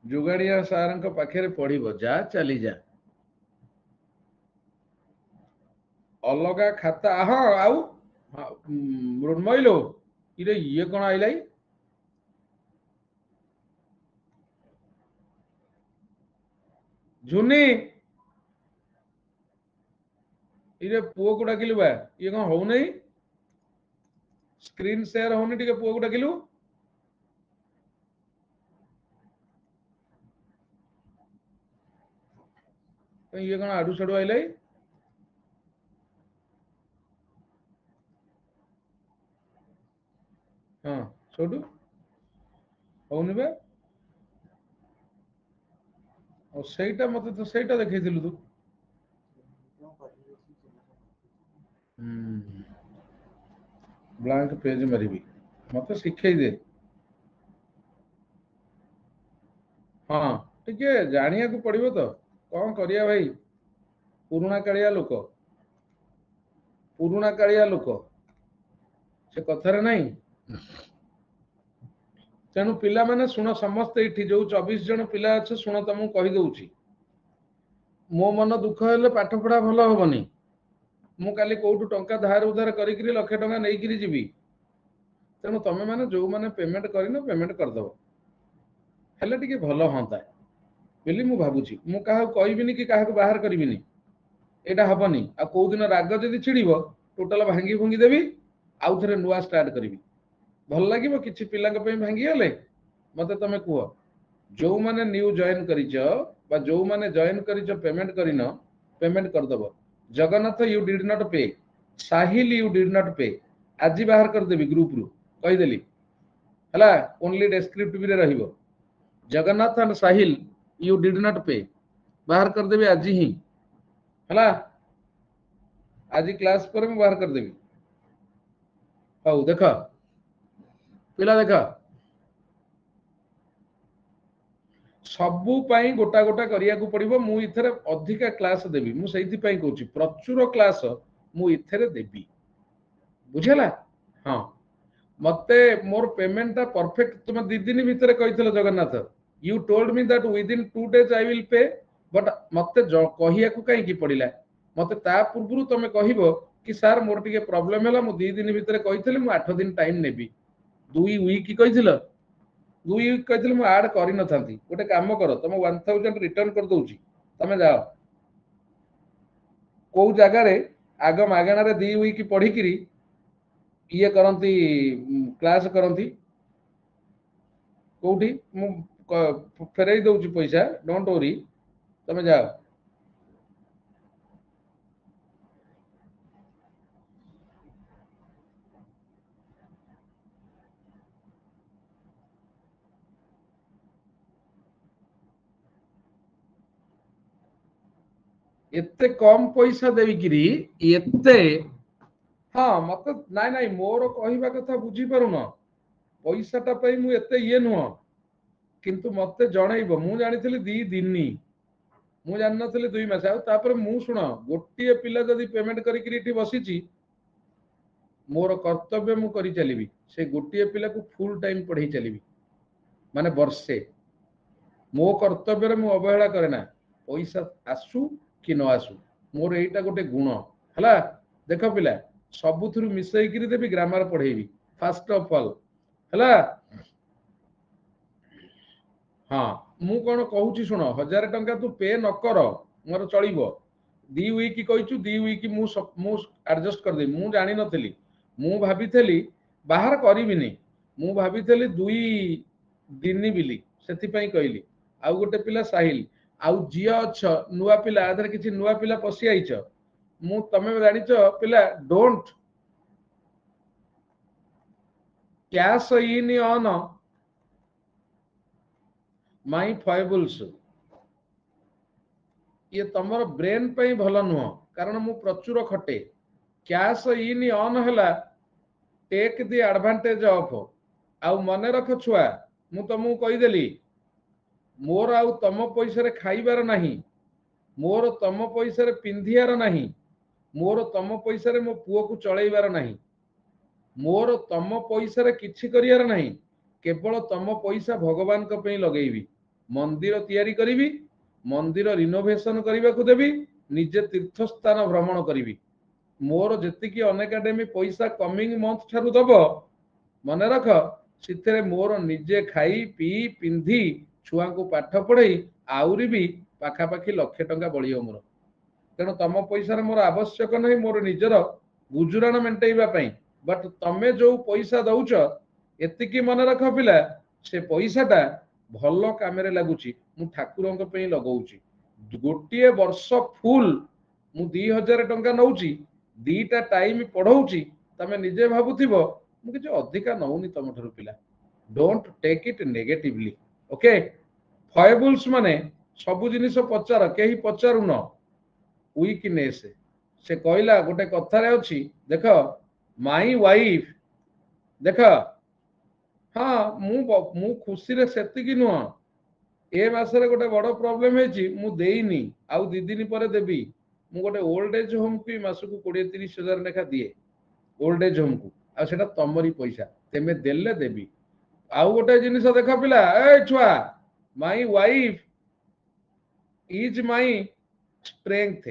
जुगाड़िया सारंक पाखे पढ़िब जा चली जा अलग खाता हाँ आउ मृण्मयी लो इरे ये कौन आइलाई झुनी इरे पुओ को डाकिलु बा ये कौन हो नहीं स्क्रीन शेयर होनी टिके पुओ को डाकिलु ये कौन आडू साडू आइलाई हाँ छोटू होनी बा और सेटा मते तो सेटा देखैथिलु तू ब्लैंक पेज मारिबी मते शिखै दे हाँ टिके जानिया को पड़िबो तो कौन करिया भाई पुराणा कालिया लोक से कथार नहीं तेणु पिला माने शुण समस्ते ये जो 24 जन पिला अच्छे शुण तुमको कहीदे मो मन दुख हेले पाठ पढ़ा भल हेनी मु काली कोठू टंका धार उधार करी लक्षे टंका नहीं जीवी तेणु तुम मैंने जो मैंने पेमेंट करन पेमेंट करदेव हेल्ले टिके भल हाँ बोली मु भावुची मु क्या कहबिनी कि क्या बाहर करी यहाँ हेनी आ कौ दिन राग जदि छिड़ब टोटाल भांगी भुंगी देवी आउ थे नुआ स्टार्ट करी भल लगे कि पिला भांगी गले मत तुम कह जो मैंने न्यू जॉइन कर जो मैंने जॉइन कर पेमेंट करन पेमेंट करदेव Jagannath you did not pay Sahil you did not पे आज बाहर करदेवी ग्रुप रु कहीदेली है ओनली डेस्क्रिप्टिव रे रहिबो Jagannath and Sahil you did not पे बाहर करदेवी आज ही है आज क्लास पर मैं बाहर करदेवी हौ देख पिला देख सबू गोटा गोटा करिया को पड़िबो मु इथरे अधिका क्लास देबी मु सेहिथि पई कहूची प्रचुर क्लास मु इथरे देबी बुझला हाँ मते मोर पेमेंट ता परफेक्ट तुम दी दिन भीतर कहितलो Jagannath you told me that within 2 days I will pay but मते कहिया को काई की पड़िला मते ता पूर्वरु तुम कहिबो कि सर मोर टिके प्रॉब्लम हैला मु 2 दिन भीतर कहितले मु 8 दिन टाइम नेबी 2 वीक कहितलो 2 वीक कहितले मु ऐड करि न थांती गोटे काम कर तुम 1000 रिटर्न कर दोउची तुम जाओ को जगह रे आग मागणा रे 2 वीक पढ़ी किरी ये करंती क्लास करंती कोठी मु फेरई दउची पैसा डोंट वरी तुम जाओ एते कम पैसा देवी किरी एते हाँ मत नाई नाई मोर कहवा कथा बुझी पारुन पैसाटा पे मु एते ये नुह किंतु मते जनइब मु जानी 2 दिन मु जान नथली 2 मास तापर मु सुन गोटे पिला जदि पेमेंट करी बसीची मोर कर्तव्य मु करी चलीबी से गोटे पिला को फुल टाइम पढ़ाई चलीबी माने वर्षे मो कर्तव्य मु अवहेला करे ना पैसा आसू कि न आसू मोर एटा गोटे गुण है देख पिला सबुथ मिसई देवी ग्रामर पढ़ेबी फास्ट ऑफ ऑल है हाँ मु कौन कहूँ शुण 1000 टंका तू पे न कर मोर चलो 2 वीक कहू 2 वीक एडजस्ट करदे मु जानी नथली मु भाभी बाहर करिबिनी मु भाभी 2 दिन बिली से कहली आउ गोटे पिला साहिल आउ जी अच्छा नुआ पिला आधर किसी नुआ पिला पशि आईच मु तमे जानिच पिला don't cash in on my foibles ये तुम ब्रेन पे भल नुह कारण मु प्रचुर खटे कैश इन ऑन है टेक दी एडवांटेज ऑफ आउ मन रख छुआ मु तुमको कहीदेली मोर आउ तम पैसा खाइबार नहीं मोर तम पैसा पिंधियार नहीं मोर तम पैसा मो पुओ को चलैबार नहीं मोर तम पैसा किछि करियार नहीं केवल तम पैसा भगवान को पे लगेबी मंदिर तैयारी करी मंदिर रिनोवेशन करने को देवी निजे तीर्थ स्थान भ्रमण करी मोर जी अनएकाडेमी पैसा कमिंग मंथ ठारू दब मन रख से मोर निजे खाई पी पिंधि छुआ को पाठ पढ़ई आउरी भी पाखापाखि लक्षे टंका बलियो मोर तेणु तुम पैसा मोर आवश्यक नहीं मोर निजर गुजुराण मेन्टेवा बट तमें जो पैसा दौच एतिकी मन रख पिला से पैसाटा भल काम लगुच ठाकुर लगौची गोटे वर्ष फुल मु 2000 टंका नौची दीटा टाइम पढ़ाऊची तमें निजे भावुथिब मु किछि अधिका नौनी तुम ठारू पिला don't take it negatively okay foibles माने सब जिनिस पचार कहीं पचारू न वीकनेस से कहला गोटे कथारे अछि देख माई वाइफ देख हाँ मु खुशी रे सेतिकी नुह ए मासरे गोटे बड़ प्रॉब्लम है मु देइनी आउ 2 दिन पर देबी मु गोटे ओल्ड एज होम को मासकु 20-30 हजार लेखा दिए ओल्ड एज होम को आ सेटा तमरी पैसा तेमे देले देबी आउ गोटे जिनिस देख पिला ए छुआ my wife is my strength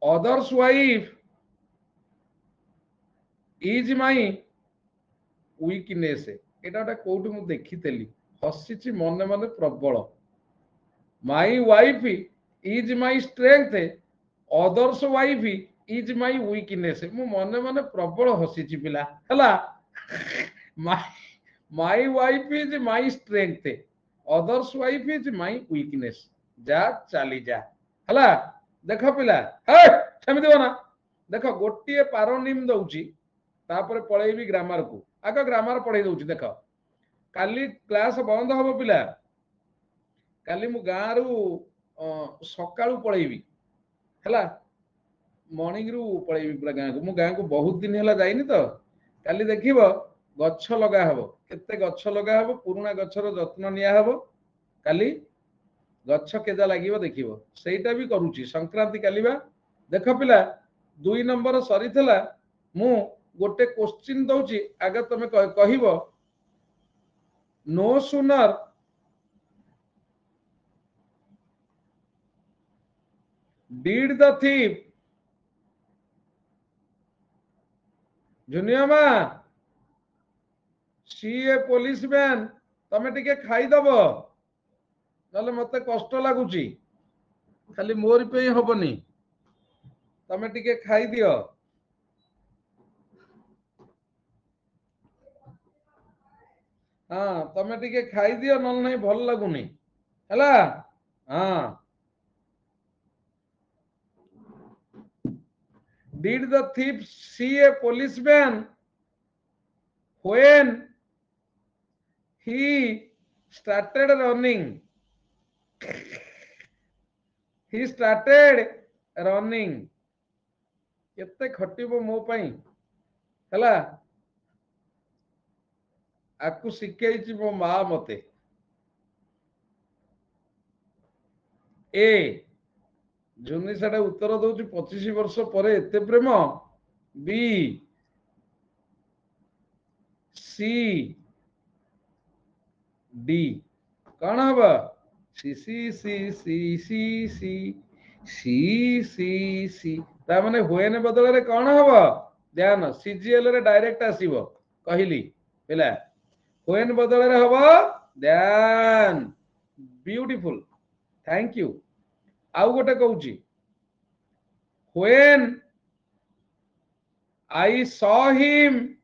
others wife is my weakness एटा गोटे कोउठी मु देखितेली हसिची मने मने प्रबल my wife is my strength others wife is my weakness मु मने मने प्रबल हसिची पिला हला my wife is my strength others wife is my weakness जा चली जा हला देख पिला हे सेमि देबो ना देख गोटे पारोनिम दउची तापर पळेबी ग्रामर को आग ग्रामर पढ़े दउची देख काली क्लास बंद हबो पिला काली मु गाँ रु सकाळू पळेबी हला मॉर्निंग रु पळेबी पूरा गाँ को मु गाँ को बहुत दिन हला जाइनी तो काली देखिबो गच्छ लगा हबो केते गच्छ लगा हबो पुराना गच्छर जत्न निया हबो काली गच्छ केजा लागिबो देखिबो सेटा भी करूची संक्रांति कालीबा देख पिला 2 नंबर सरी थला मु गोटे क्वेश्चन दउची आगे तमे कहिबो no sooner did the thief जुनियमा सी ए पुलिस मैन तमे टिके खाई दबो नले मते कष्ट लागुची खाली मोर पे हबनी तमे टिके खाई दियो हाँ तमे टिके खाई दियो नल नहीं भल लगुनी हला हाँ did the thief see a policeman when he started running he started running केते खटिबो मो पई हला आकु शिखैछि मो मा मते ए जुनी साडा उत्तर दउछि 25 वर्ष परे एते प्रेम बी सी डी कौन हबा सी सी सी सी सी सी सी सी सी ता माने होएन बदल रे कौन हबा ध्यान सीजीएल रे डायरेक्ट आसीबो कहिली पेला होएन बदल रे हबा ध्यान ब्यूटीफुल थैंक यू आउ गोटे कहूची when I saw him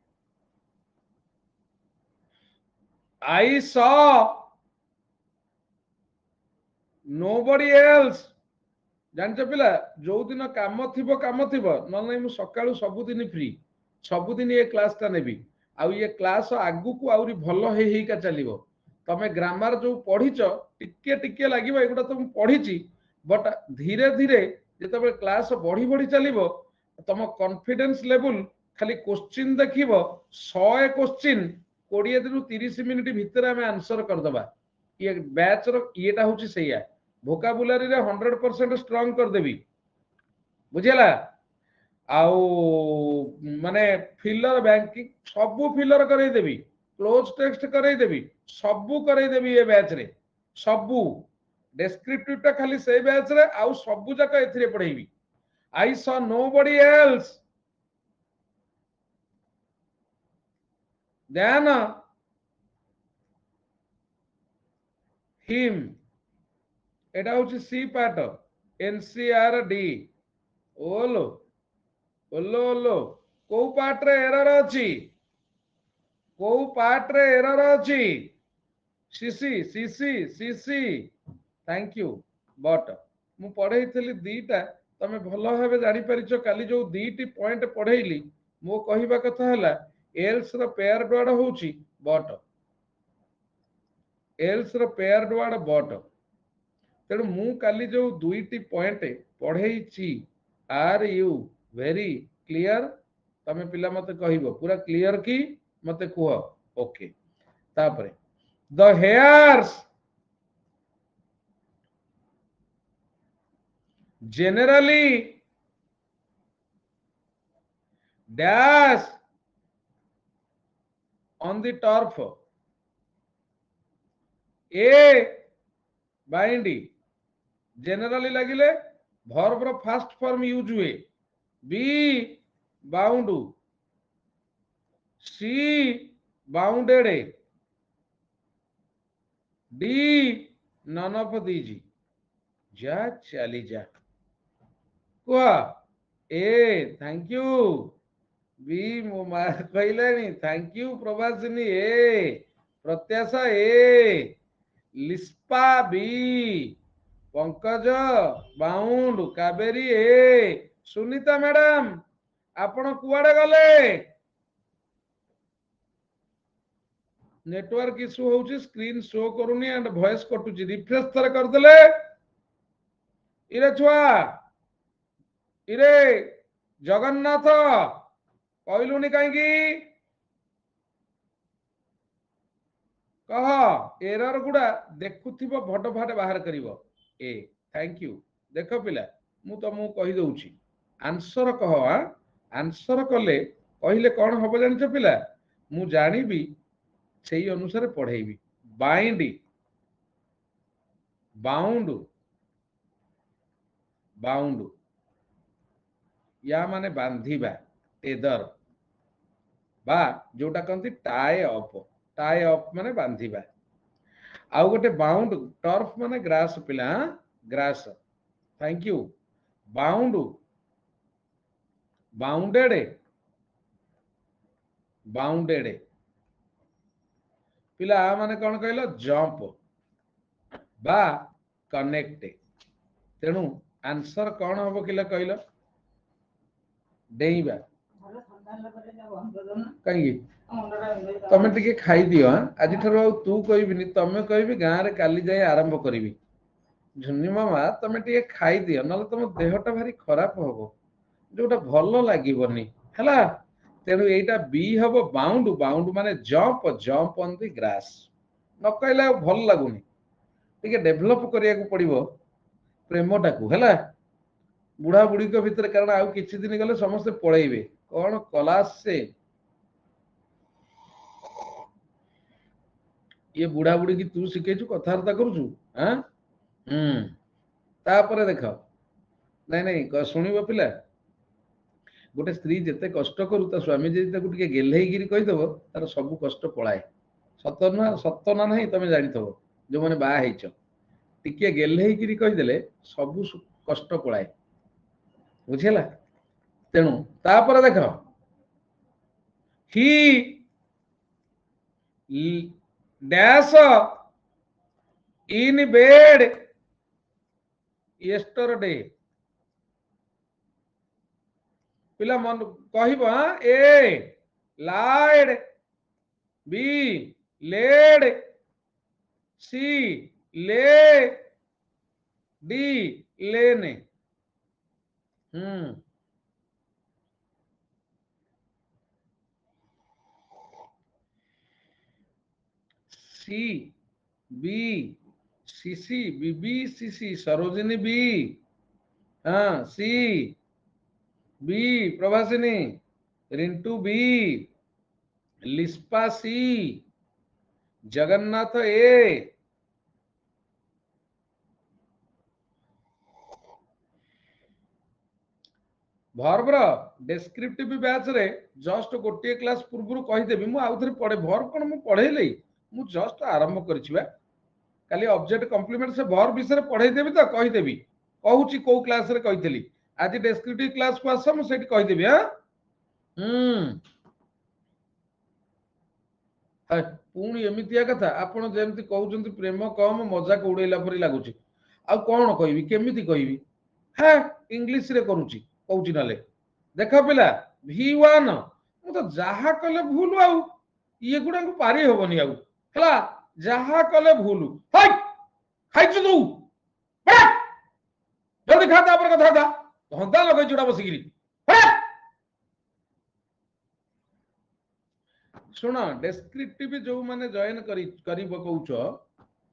I saw nobody else जानच पिला जो दिन काम थिबो न मु सकाळू सबुदिन फ्री सबुदिन ये क्लास टा नेबी आ ये क्लास आगु को आउरी भलो हे का चलिबो तमे ग्रामर जो पढिच टिके टिके लागिबो एगुडा तुम पढिची बट धीरे धीरे जेतबे क्लास बढ़ी बढ़ी चलिबो तम कॉन्फिडेंस लेवल खाली क्वेश्चन देखिबो 100 क्वेश्चन 20 दिन 30 मिनिट भितर हमें आंसर कर दबा ये बैच रो येटा होची सैया वोकाबुलरी रे 100% स्ट्रांग कर देबी बुझिला आउ माने फिलर बैंकिंग सबू फिलर करई देबी क्लोज टेक्स्ट करई देबी सबू करई देबी ए बैच रे सबू डेस्क्रिप्टिव टा खाली से बैच रे आउ सबू जाक एथिरे पढेबी I saw nobody else then him एटा होची सी पार्ट एनसीआरडी ओलो ओलो ओलो को पार्ट रे एरर अछि को पार्ट रे एरर अछि CC CC CC thank you but मु पढ़ेइथिली दीटा तमे भलो भाबे जानि परिचो काली जो दीटी पॉइंट पढ़ेइली मो कहिबा कथा हला एल्स रो पेयर वर्ड होउची बट एल्स रो पेयर वर्ड बट तेणु मु काली जो दुईटी पॉइंट पढ़ेइची आर यू वेरी क्लियर तमे पिला मते कहिबो पूरा क्लियर की मते कुह ओके तापरे the hares generally dash on the turf a bind generally लगिले verb रो first form यूज हुए b bound c bounded d none of these जा चली जा कुआ ए थैंक यू बी मो कहलानी thank you Prabhasini A Pratyasha A लिस्पा B Pankaj bound Kaveri A Sunita madam आपण कुआडे गले नेटवर्क इश्यू होउची स्क्रीन शो करूनी एंड वॉइस कटुची रिफ्रेश थरे कर देले इरे छुआ इरे जगन्नाथ कहलुनी कहीं कह एरर गुड़ा देखुथिबो भट भाट बाहर करिवो ए थैंक यू देख पिला मु तुमको कहि दउची आंसर कह आंसर कले कहले कौन हबो जानिछ पिला मु जानिबी सेही अनुसार पढ़ेबी बाइंड बाउंड बाउंड या माने बांधिबा टेदर बा जोटा कहती टाई अप माने बांधिबा आउ गोटे बाउंड टर्फ माने ग्रास पिला grass thank you bound bounded bounded पिला माने कौन कहलो जंप बा कनेक्ट तेणु आंसर कौन हम किला कहलो डेइबा कहीं तमे टिके खाई दियो आज ठार तू कहबिनी तमे कहबी गाँ रे काली जाए आरंभ करी झुन्नी मामा तमे टिके खाई दियो ना तुम देहटा भारी खराब हम जोटा भल लगे है तेणु यहीटा बी हम बाउंड बाउंड माने jump jump on the grass न कहले भल लगुनि टिके डेभलप करिया को पड़िबो प्रेमटा को है बुढ़ा बुढ़ी भितर कारण आउ किछि दिन गले समस्त पळेइबे कौन क्लास से ये बुढ़ा बुढ़ी की तू शिखेचु कथावार्ता करूछु हाँ तापर देख नहीं नहीं शुणव पिला गोटे स्त्री जिते कष्ट करू ता स्वामी जी टे गेल्हेगिरी कहीदेव तार सब कष्ट पलाए सत ना नहीं तुम जाथब जो मैंने बाहर टिके गेल्हेगिरी कहीदेले सब कष्ट पलाए बुझीला तेणु तापर देख ही डैश इन बेड yesterday पिला मन कहब ए लाइड बी लेड सी ले डी लेने सी बी सीसी बीबी सीसी सरोजिनी बी हाँ सी बी प्रभासिनी, रिंटू बी, लिस्पा सी, जगन्नाथ ए। भर्बर डेस्क्रिप्टिव बैच रे जस्ट गोटे क्लास पूर्व कहीदेवी मु आउ थे पढ़े भर्ब कौन मु पढ़ेली मु जस्ट आरंभ करिछि खाली ऑब्जेक्ट कॉम्प्लीमेंट से भर्ब विषय पढ़ेदेवी तो कहीदेवी कहूची को क्लास रे कहितली आज डेस्क्रिप्टिव क्लास को आस मु सेठी कहीदेवी। हां पुणी एमितिया कथा आपण जेमती कहउचंती प्रेम कम मजाक उड़ेला परी लागुची आ कौन कहबी केमिति कहबी हाँ इंग्लिश रे करूची कहउची नाले देख पिला V1 मु तो जहा कले भूल आउ ये गुडा को पारी होबनी आउ हला जहा कले भूल हाय खाइछु तू जल्दी खा तापर कथा था धंदा लगै जुडा बसिगिरी शुण डेस्क्रिप्टिव जो माने जॉइन करी पकौछ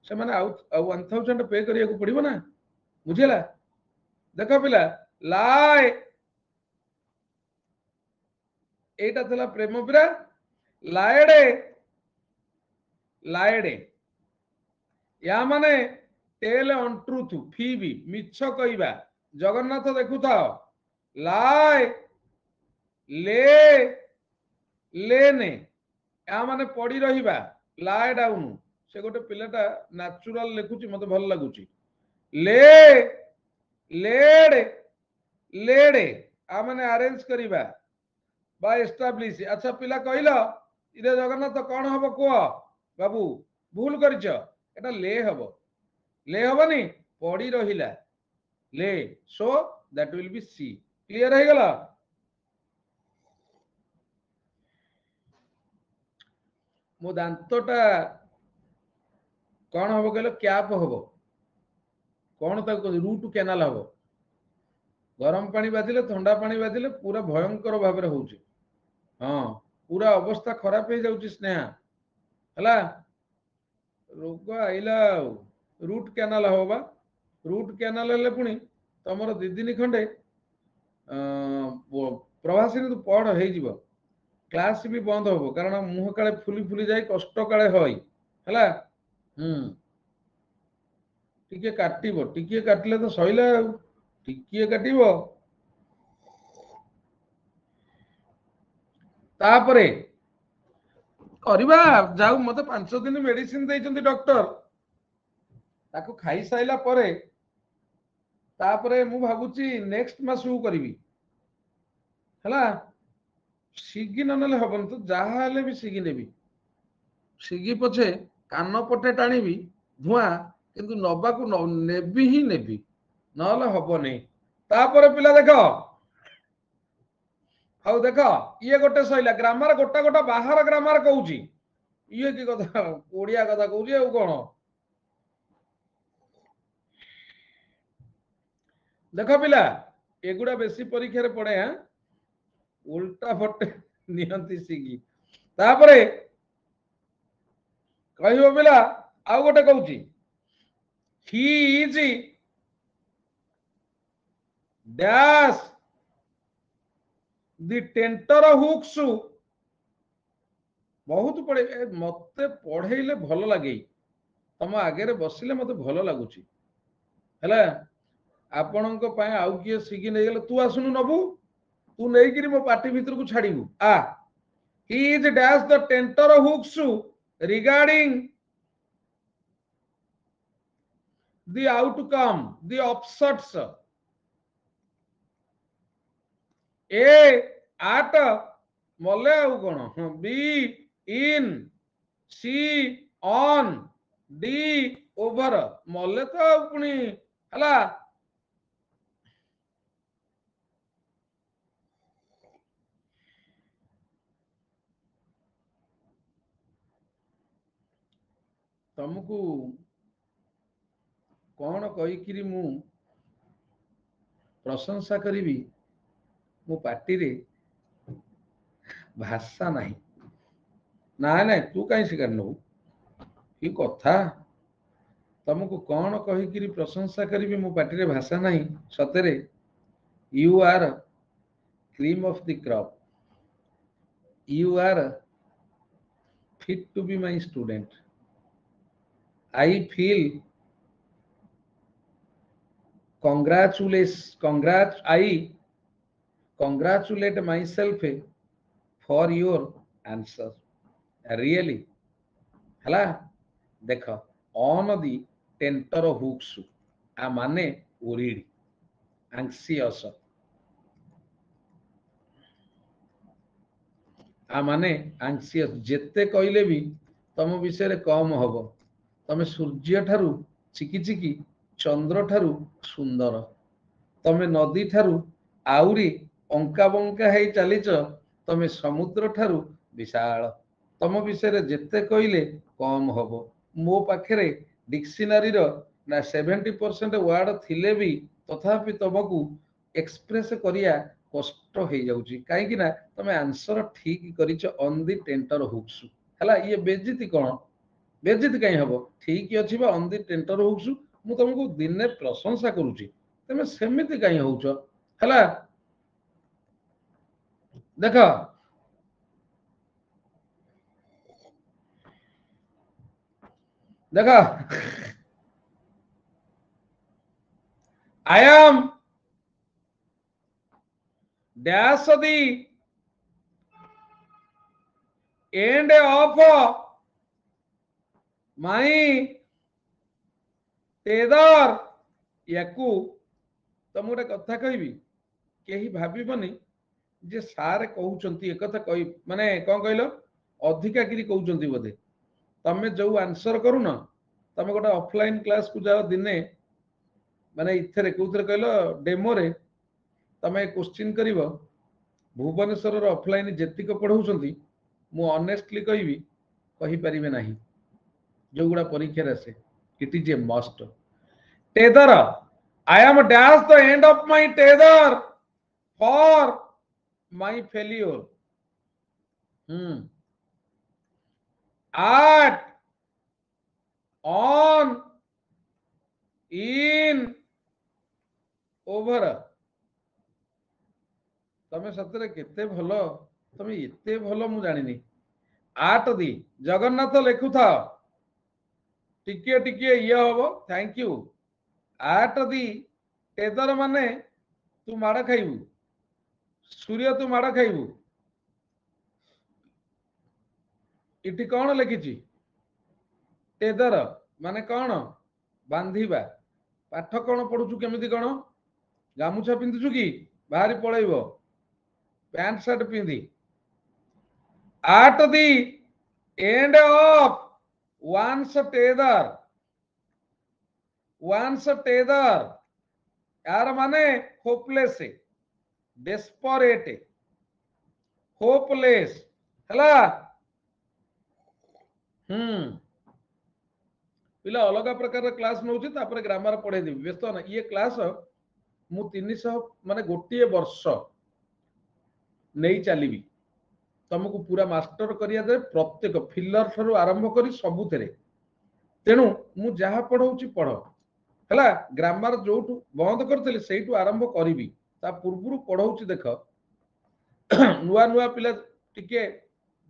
से माने आउ 1000 पे करिया को पड़िबो ना बुझिला देख पिला लाए एटा थला प्रेम पिरा लाएडे लाएडे या माने टेल ऑन ट्रूथ फीबी मिछ कहबा जगन्नाथ देखु था लाए ले लेने या माने पड़ी रहिबा लाए डाउन से गोटे पिलाटा नेचुरल लिखुची मते भल लागुची ले लेड लेडे आ माने अरेंज करिबा बा एस्टाब्लिश। अच्छा पिला कहला इरे जगन्नाथ कौन हबो को बाबू भूल करिछ एटा ले हबो ले हबनी पड़ी रहिला ले so that will be see clear है गला मो दांतटा कौन हबो कहलो कैप हबो कौन ताको रूट कैनाल हबो गरम पानी बाजिले ठंडा पानी बाजिले पूरा भयंकर भाव में होउची हाँ पूरा अवस्था खराब हो जाउची स्नेहा हला रोग आइला रूट कैनाल होबा रूट कैनाल हेले पुणी तमर दी दिन खंडे प्रवासी तो पढ़ हो जीव क्लास भी बंद हो कारण मुह काले फुली फुली जाए कष्ट काले हई हला टिके काटिबो टिके काटले तो सइला टिके काटिबो तापरे करबा जाऊ मते 5 दिन मेडिसिन दैचंती डॉक्टर ताको खाई साइला परे तापरे मु भाबुची नेक्स्ट मास उ करबी हला सिगी ननेले हबन तो जहा हेले भी सिगी नेबी सिगी पछे कान पटे टाणीबी धुआ किंतु नबाकू नेबी ही नेबी नहले हबनी तापरे पिला देख हाउ देख ये गोटे सइला ग्रामर गोटा गोटा बाहर ग्रामर कहूची ये की कथा ओडिया कथा कहूची आ कोन देख पिला एगुडा बेसी परीक्षा रे पड़े हां उल्टा फटे नियंती सिगी तापरे कहबो पिला आउ गोटे कहूची he is dash the tenter hooks बहुत पड़े मते पढ़ेले भल लगे तम आगे बसिले मते भल लगुची हैला आपणक पाए आउ किए सिगी नहीं गले तू आसुनु नबू तू नहीं करी मो पार्टी भीतर को छाड़ीबू आ he is dash the tenter hooks regarding the outcome the offsets a at मले आउ कोन b in c on d over मले तो पुनी हला तुमको कौन कहीकि मु प्रशंसा करी मो पार्टी रे भाषा नहीं ना ना तू कहीं शिकार नबू कि कथा तुमको कौन कहीकि प्रशंसा करी मो पार्टी रे भाषा नहीं सतरे you are cream of the crop. You are fit to be my student. I feel I congratulate myself for your answer. Really. ହେଲା ଦେଖ on the tenter hooks ଆ ମାନେ worried, anxious, ଆ ମାନେ anxious ଯେତେ କହିଲେ ବି ତମ ବିଷୟରେ କମ ହବ। ତମେ ସୂର୍ଯ୍ୟ ଠାରୁ ଚିକି ଚିକି ଚନ୍ଦ୍ର ଠାରୁ ସୁନ୍ଦର। ତମେ ନଦୀ ଠାରୁ ଆହୁରି ଅଙ୍କା ବଙ୍କା ହେଇ ଚାଲିଛ। ତମେ ସମୁଦ୍ର ଠାରୁ ବିଶାଳ। ତମ ବିଷୟରେ ଯେତେ କହିଲେ କମ ହବ। ମୋ ପାଖରେ ଡିକ୍ସନାରୀର ନା 70% ୱାର୍ଡ ଥିଲେ ବି ତଥାପି ତମକୁ ଏକ୍ସପ୍ରେସ କରିବା କଷ୍ଟ ହେଇଯାଉଛି କାହିଁକି ନା ତମେ ଆନ୍ସର ଠିକ କରିଛ ଅନ୍ ଦି ଟେଣ୍ଟର ହୁକ୍ସ। ହେଲା ଇଏ ବେଜିତି କଣ? ବେଜିତ କାହିଁ ହବ? ଠିକ ଅଛି ବା ଅନ୍ ଦି ଟେଣ୍ଟର ହୁକ୍ସ। ମୁଁ ତମକୁ ଦିନେ ପ୍ରଶଂସା କରୁଛି, ତମେ ସେମିତି କାହିଁ ହଉଛ? ହେଲା ଦେଖ ଦେଖ I am dash the end of my tether। ୟାକୁ ତ ମୁଁ ଗୋଟେ କଥା କହିବି, କେହି ଭାବିବନି ଯେ ସାର୍ କହୁଛନ୍ତି ଏକଥା କହି ମାନେ କଣ କହିଲ ଅଧିକାକିରି କହୁଛନ୍ତି ବୋଧେ। ତମେ ଯୋଉ ଆନ୍ସର କରୁନ, ତମେ ଗୋଟେ ଅଫଲାଇନ କ୍ଲାସକୁ ଯାଅ ଦିନେ, ମାନେ ଇଥରେ କୋଉଥିରେ କହିଲ ଡେମୋରେ ତମେ କ୍ୱେଶ୍ଚିନ୍ କରିବ ଭୁବନେଶ୍ୱରର ଅଫଲାଇନ ଯେତିକ ପଢଉଛନ୍ତି, ମୁଁ ଅନେଷ୍ଟଲି କହିବି କହିପାରିବେ ନାହିଁ ଯୋଉଗୁଡା ପରୀକ୍ଷାରେ ଆସେ। It is a must. Tether I am dash the end of my tether for my failure। At on in over। ତମେ ସତରେ କେତେ ଭଲ, ତମେ ଏତେ ଭଲ ମୁଁ ଜାଣିନି। ଆଟ ଦି ଜଗନ୍ନାଥ ଲେଖୁଥାଅ, ଟିକିଏ ଟିକିଏ ଇଏ ହବ। Thank you. ଆଟ ଦି ଟେଦର ମାନେ ତୁ ମାଡ଼ ଖାଇବୁ, ସୂର୍ଯ୍ୟ ତୁ ମାଡ଼ ଖାଇବୁ। ଏଠି କଣ ଲେଖିଛି? ଟେଦର ମାନେ କଣ? ବାନ୍ଧିବା। ପାଠ କଣ ପଢୁଛୁ କେମିତି କଣ? ଗାମୁଛା ପିନ୍ଧୁଛୁ କି ବାହାରି ପଳେଇବ ପ୍ୟାଣ୍ଟ ସାର୍ଟ ପିନ୍ଧି। At the end of one's tether. One's tether यार माने होपलेस, डेस्परेट, होपलेस ହେଲା। ପିଲା ଅଲଗା ପ୍ରକାର କ୍ଲାସ ନଉଛି, ତାପରେ ଗ୍ରାମାର ପଢେଇ ଦେବି, ବ୍ୟସ୍ତ ନା। ଇଏ କ୍ଲାସ ମୁଁ 300 ମାନେ ଗୋଟିଏ ବର୍ଷ ନେଇ ଚାଲିବି ତମକୁ ପୁରା ମାଷ୍ଟର କରିବା ଦେ, ପ୍ରତ୍ୟେକ ଫିଲର ଠାରୁ ଆରମ୍ଭ କରି ସବୁଥିରେ। ତେଣୁ ମୁଁ ଯାହା ପଢଉଛି ପଢ ହେଲା। ଗ୍ରାମାର ଯୋଉଠୁ ବନ୍ଦ କରିଥିଲି ସେଇଠୁ ଆରମ୍ଭ କରିବି, ତା ପୂର୍ବରୁ ପଢଉଛି ଦେଖ। ନୂଆ ନୂଆ ପିଲା ଟିକେ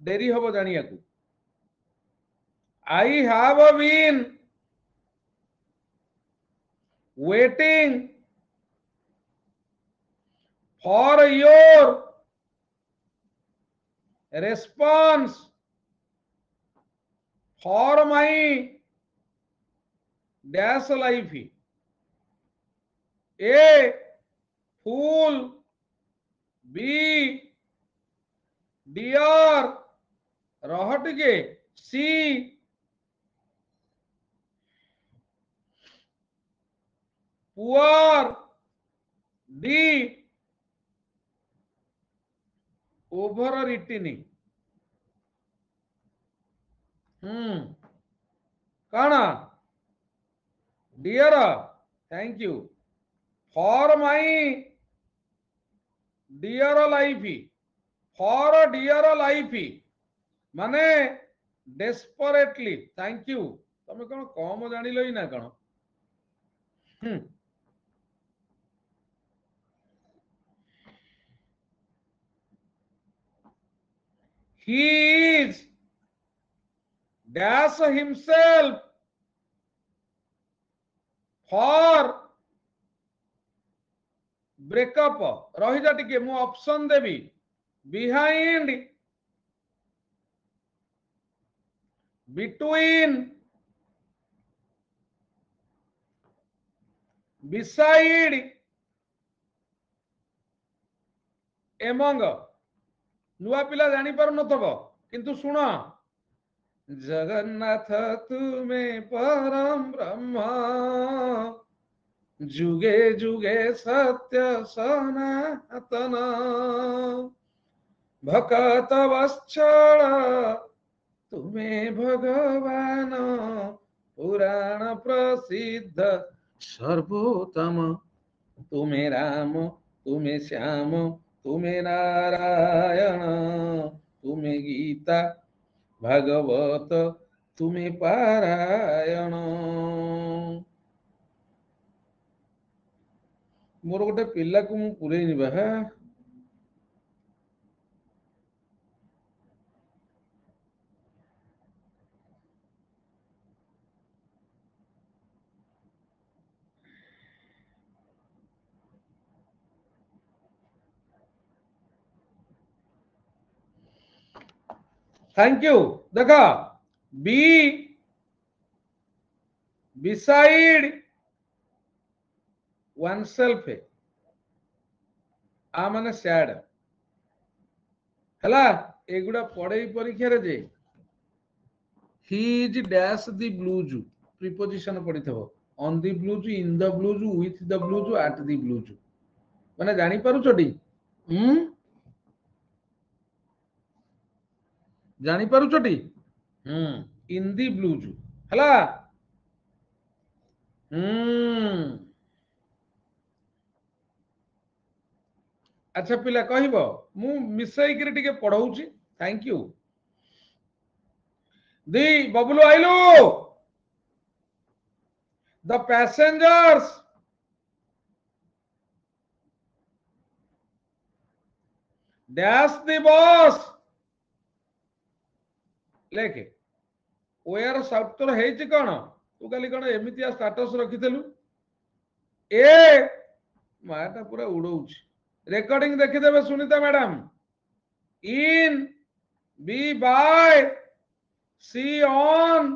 ଡେରି ହବ ଜାଣିବାକୁ। I have been waiting for your response for my dash life। A fool B dear रह टिके सी पुअर डी ओभर रिटिनी। कौन? Dear thank you for my dear life. For dear life माने डेस्परेटली। Thank you. तमें कौन कम जान लो ना कौन? He is dash himself for breakup. रहीजा टिके मु ऑप्शन देबी behind, between, beside, among. नुआ पिला जानी पार नथब किंतु सुन जगन्नाथ तुम्हें परम ब्रह्म जुगे जुगे सत्य सनातन भकत वत्सल तुम्हें भगवान पुराण प्रसिद्ध सर्वोत्तम तुम्हें राम तुम्हें श्याम तुम्हें नारायण तुम्हें गीता भागवत तुम्हें पारायण। मोर गोटे पिला को मु पुरैनी बा थैंक यू। देखा बी बिसाइड वन सेल्फ आ माने सैड हला एगुडा पढ़े परीक्षा रे जे he is dash the blues preposition पड़िथबो on the blues in the blues with the blues at the blues माने जानि पारु छटी जानि पारु छटी इन द ब्लूज हला अच्छा पिला कहबो मु मिसई करी टिके पढौची थैंक यू दी बबलू आइलू the passengers dash the bus लेखे ओयर सब तोर हेछि कोन तू खाली कोन एमितिया स्टेटस रखिथलु ए माटा पूरा उड़ौछि रेकॉर्डिंग देखिदेबे Sunita madam in B by C on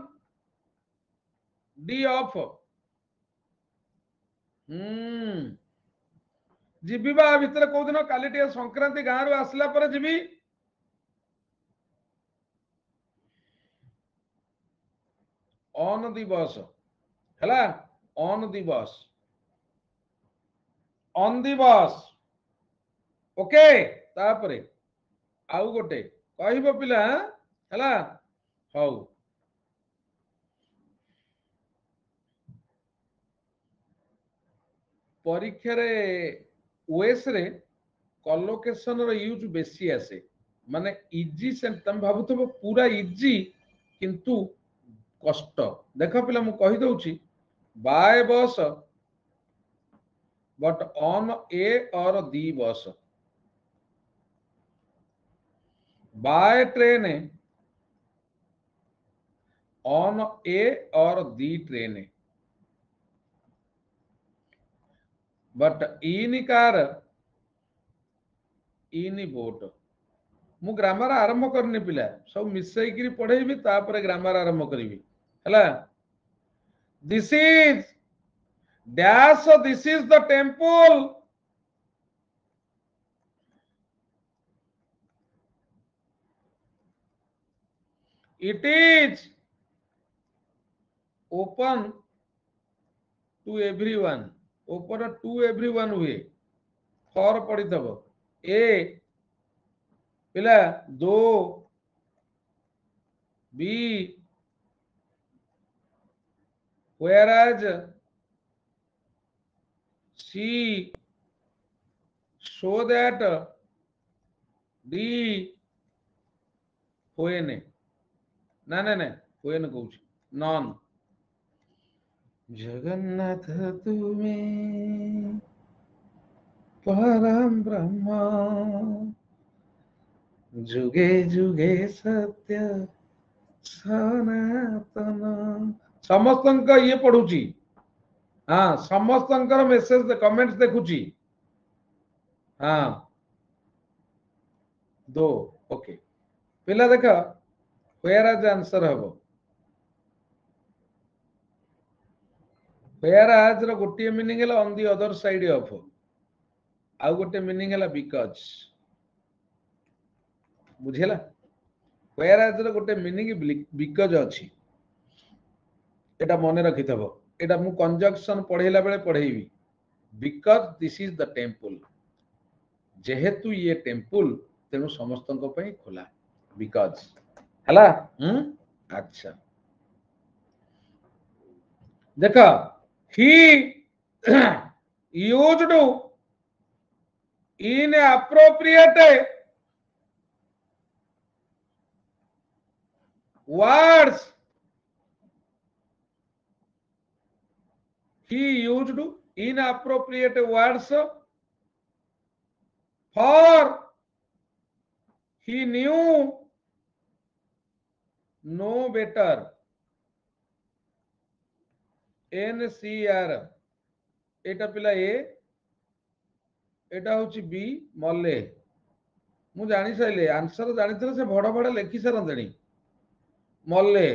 D of जीबी बा भितर को दिन काली टिके संक्रांति गाँ रु आसला पर जीबी ऑन दी बस हला ऑन दी बस ऑन दी बस ओके तापरे आउ गोटे कहबो पिला हला हौ परीक्षा रे ओएस रे कलोकेशन रो यूज बेसी आसे माने इजी से तुम भाबुथबो पूरा इजी किंतु कष्ट देख पिला मु कहि दउची by bus but on a or the bus by train on a or the train but in car in boat मु ग्रामर आरंभ करनी पिला सब मिसई करी पढ़ेबी तापर ग्रामर आरंभ करी हला this is dash this is the temple it is open to everyone open to everyone हुए फॉर पड़ी थब ए पिला दो B whereas C so that D when ना ना ना when कहूँ नॉन जगन्नाथ तुम्हें परम ब्रह्म जुगे जुगे सत्य सनातन समस्त ये पढ़ुची हाँ समस्त मेसेज कमेंट्स देखुची हाँ दो ओके पिला देख वेयर आज आंसर हम वेयर आज रो गोटे मीनिंग है on the other side of आउ गोटे मीनिंग है बिकॉज बुझेला वेयर आज रो गोटे मीनिंग बिकॉज अछि एटा मने रखि थबो एटा मु कंजक्शन पढ़ेला बेले पढ़ेबी because this is the temple जेहेतु ये टेंपल तेणु समस्त खोला बिकॉज हला अच्छा देख ही used in appropriate words he used inappropriate words for he knew no better NCR एटा पिला ए एटा होची बी मल्ले मु जानी साइले आंसर जानी थले से भड़ भड़ लेखि सारंतणी मल्ले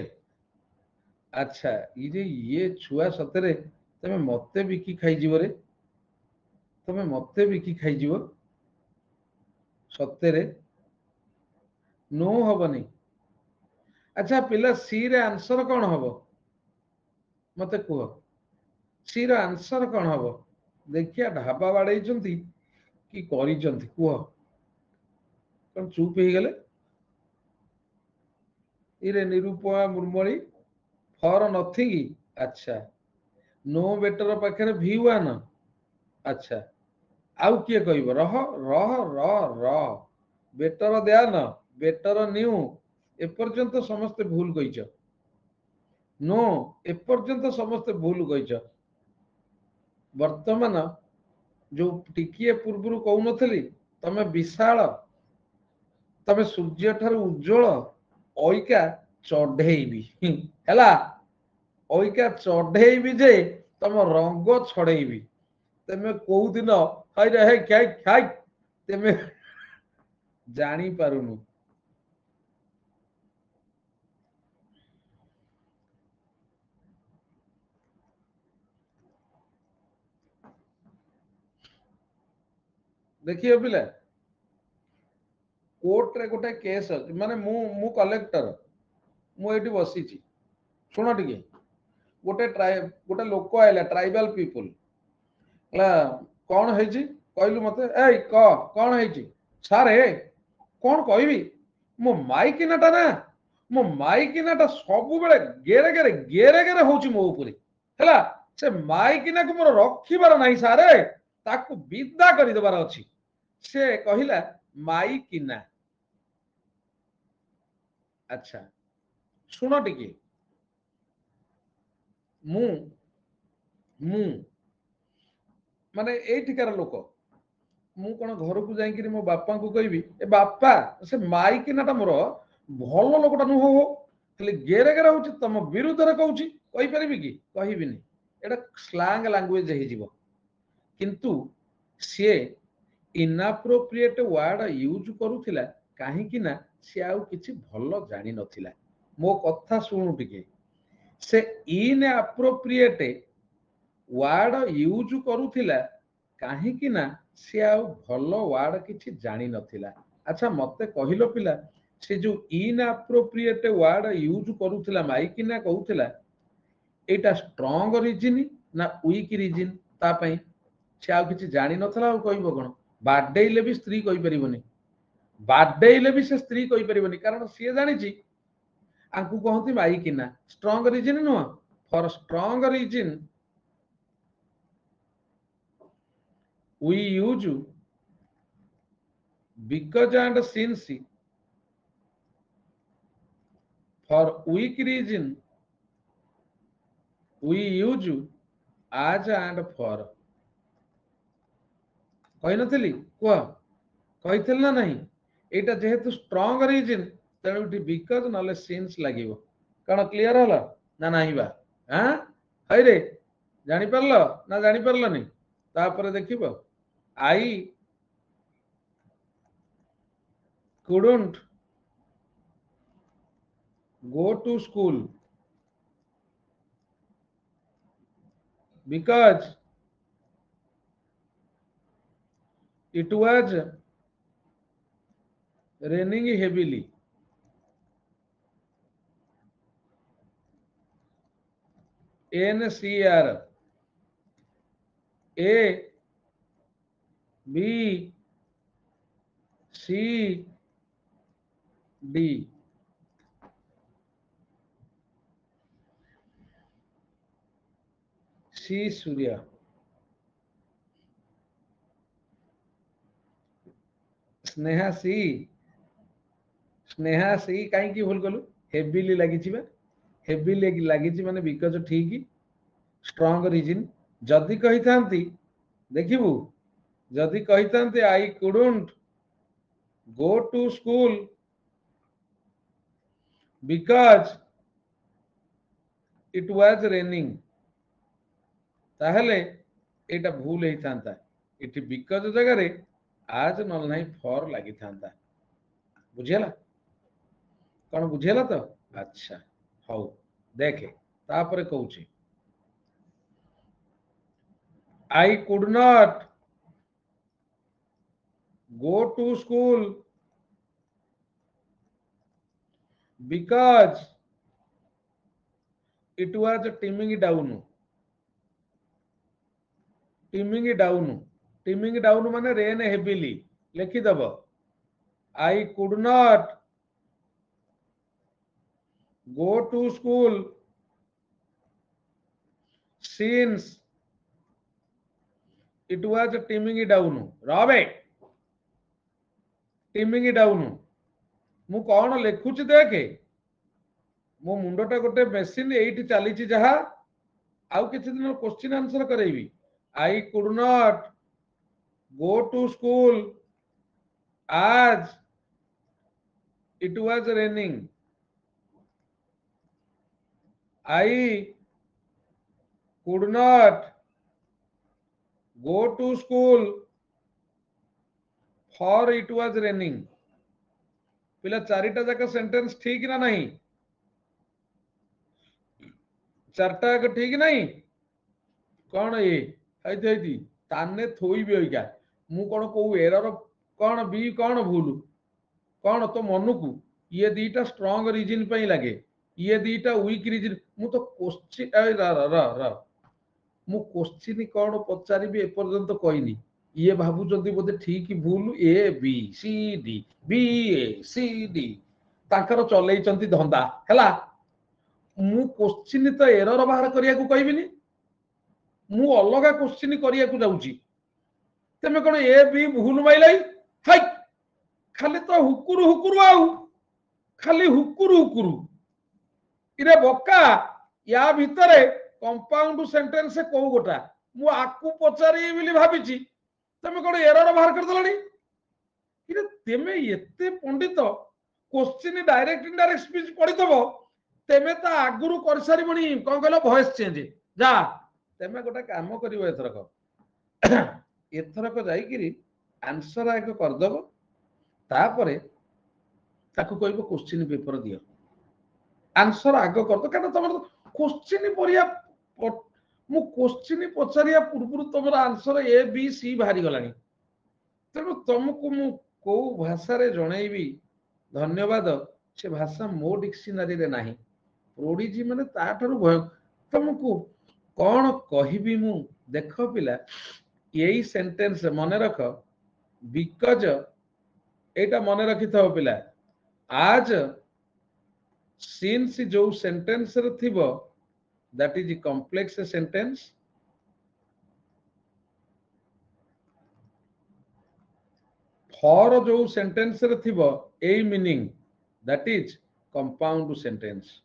अच्छा ये छुआ सतरे तमे मते बिकी खाई जीव रे तमे मते बिकी खाई जीव सतरे नो हबनी अच्छा पिला सी रे आंसर कौन हबो मते कुह सी रे आंसर कौन हबो देखिया ढाबा बाड़े कि करी कुह कौन चुप हो गले इरे निरूपमा मुरमणी फॉर नथिंग अच्छा नो बेटर पाखे V1 अच्छा आउ किए कहब रह रह रह रह बेटर ध्यान बेटर न्यू एपर्यंत समस्ते भूल कहीच नो एपर्यंत समस्ते भूल कहीच वर्तमान जो टिकिए पूर्व कहून तमे विशाल तमे सूर्य ठार उज्जवल ओइका चढ़ेबी हैला ओइका चढ़ेबी जे तम रंग छड़ेबी तमे कौ दिन हाय रे खाई खाई तमे जानी पारुनु देखिए पिला कोर्ट रे गोटे केस माने मु कलेक्टर मु एठी बसीची सुनो टिके गोटे लोक आइला ट्राइबल पीपुल कौन है कहलु मते ए कौन है सारे कौन कहबी मो माइकिनाटा ना मो माइकिनाटा सब बेले गेरे गेरे गेरे गेरे होची मो उपरे हैला से माइकिना को मोर रखिबार नाही सारे ताकू विदा करि देबार अछि से कहिला माइकिना अच्छा सुनो टिके मु मु माने एठिकार लोक मु कौन घर को जाइकि मो बापा को कहबी ए बापा से माइकिनाटा मोर भल लोकटा नुह हो खाली गेरे गेरे होची तम विरुद्ध रे कहूची कहि परिबी कि कहिबिनी एटा स्लैंग लैंग्वेज हे जीवो किंतु से इनअप्रोप्रिएट वर्ड यूज करूथिला काहे कि ना से आउ किछि भल जानि नथिला मो कथा सुनु टिके से इनअप्रोप्रिएट वर्ड यूज करूथिला काहे कि ना से आउ भल वर्ड किछि जानि नथिला अच्छा मते कहिलो पिला से जो इनअप्रोप्रिएट वर्ड यूज करूथिला माइकिना कहूथिला एटा स्ट्रांग रीजन ना वीक रीजन ता पई से आउ किछि जानि नथला आ कहइबो कोन बाडेइले भी स्त्री कहि परिबोनी बाडेइले भी से स्त्री कहि परिबोनी कारण से जानि छी आंकु कहंती माइकिना strong reason no for strong reason we use because and since for weak reason we use as and for कही नथिली कुह कहिथिल ना नहीं एटा जेहेतु स्ट्रांग रीजन तेणु बिकज नले सिंस लागिवो कौन क्लियर हला ना नहीं बा हाँ है रे जानी परलो ना जानी परलनी तापर देखिबो आई couldn't go to school because it was raining heavily. NCR A B C D C Surya Sneha सी कहीं भूल कलु हेविली लगी हेविली लगी माने बिकज ठीक स्ट्रांग रीजन जदि कही थांती देखिबू जदि कही थांती I couldn't go to school because it was raining ताहले एटा भूल ही थांता इटी बिकज जगह रे आज नल नहीं फॉर लगी थांता बुझेला कौन बुझेला तो अच्छा हौ देखे तापरे कहूची I could not go to school because it was teeming down माने रेन हेविली लिखिदब I could not go to school since it was teeming down रबे टिमिंग डाउन मु कौन लिखुची देखे मो मुंडटा गोटे मेसीन एठी चली जहा आउ किछि दिन क्वेश्चन आंसर करेबी I could not go to school as it was raining I could not go to school for it was raining पिला चारिटा जाक सेंटेंस ठीक ना नहीं चारटा जाक ठीक नहीं कौन ये है ताने थोइबी होइका मु कौन को एरर कौन बी कौन भूल कौन तो मन को ये दीटा स्ट्रांग रीजन पे लगे ये दीटा वीक रीजन मु तो क्वेश्चन मु क्वेश्चन कौन पचारि एपर्यंत कहनी ये भावु जदि बोधे ठीक भूल A B C D B A C D तांकर चलैचंती धंदा हैला मु क्वेश्चन तो एरर बाहर करिया को कहबिनी मु अलगा क्वेश्चन करिया को जाउची तमे कोन ए बी भूल माइलाई हाय खाली तो हुकुरु आउ खाली हुकुरु इरे बक्का या भितरे कंपाउंड सेंटेंस को गोटा मु आकु पचारि बिली भाबिची तमे कोन एरर बाहर कर दलनी इरे तेमे एते पंडित क्वेश्चन डायरेक्ट इनडायरेक्ट स्पीच पढि दबो तेमे ता आगुरु कर सारी बणी कोन कहलो वॉइस चेंज जा तेमे गोटा काम करिवो एथरक जाइकिरी आंसर आग कर दबो तापरे ताकू कहबो क्वेश्चन पेपर दियो आंसर आग कर दो कारण तुम क्वेश्चन परिया मु क्वेश्चन पचारिया पूर्व तुम आंसर ए बी सी बाहरी गलानी तेणु तुमको मु को भाषा रे जनइबी धन्यवाद से भाषा मो डिक्शनरी रे नाही प्रोडिजी माने ताठरु भय तुमको कौन कहबी मु देख पिला यही सेंटेंस मन रख बिकज एटा मन रखी था पिला आज सिंस जो सेंटेंस रे थिबो that is complex sentence for जो सेंटेंस रे थिबो ए meaning that is compound sentence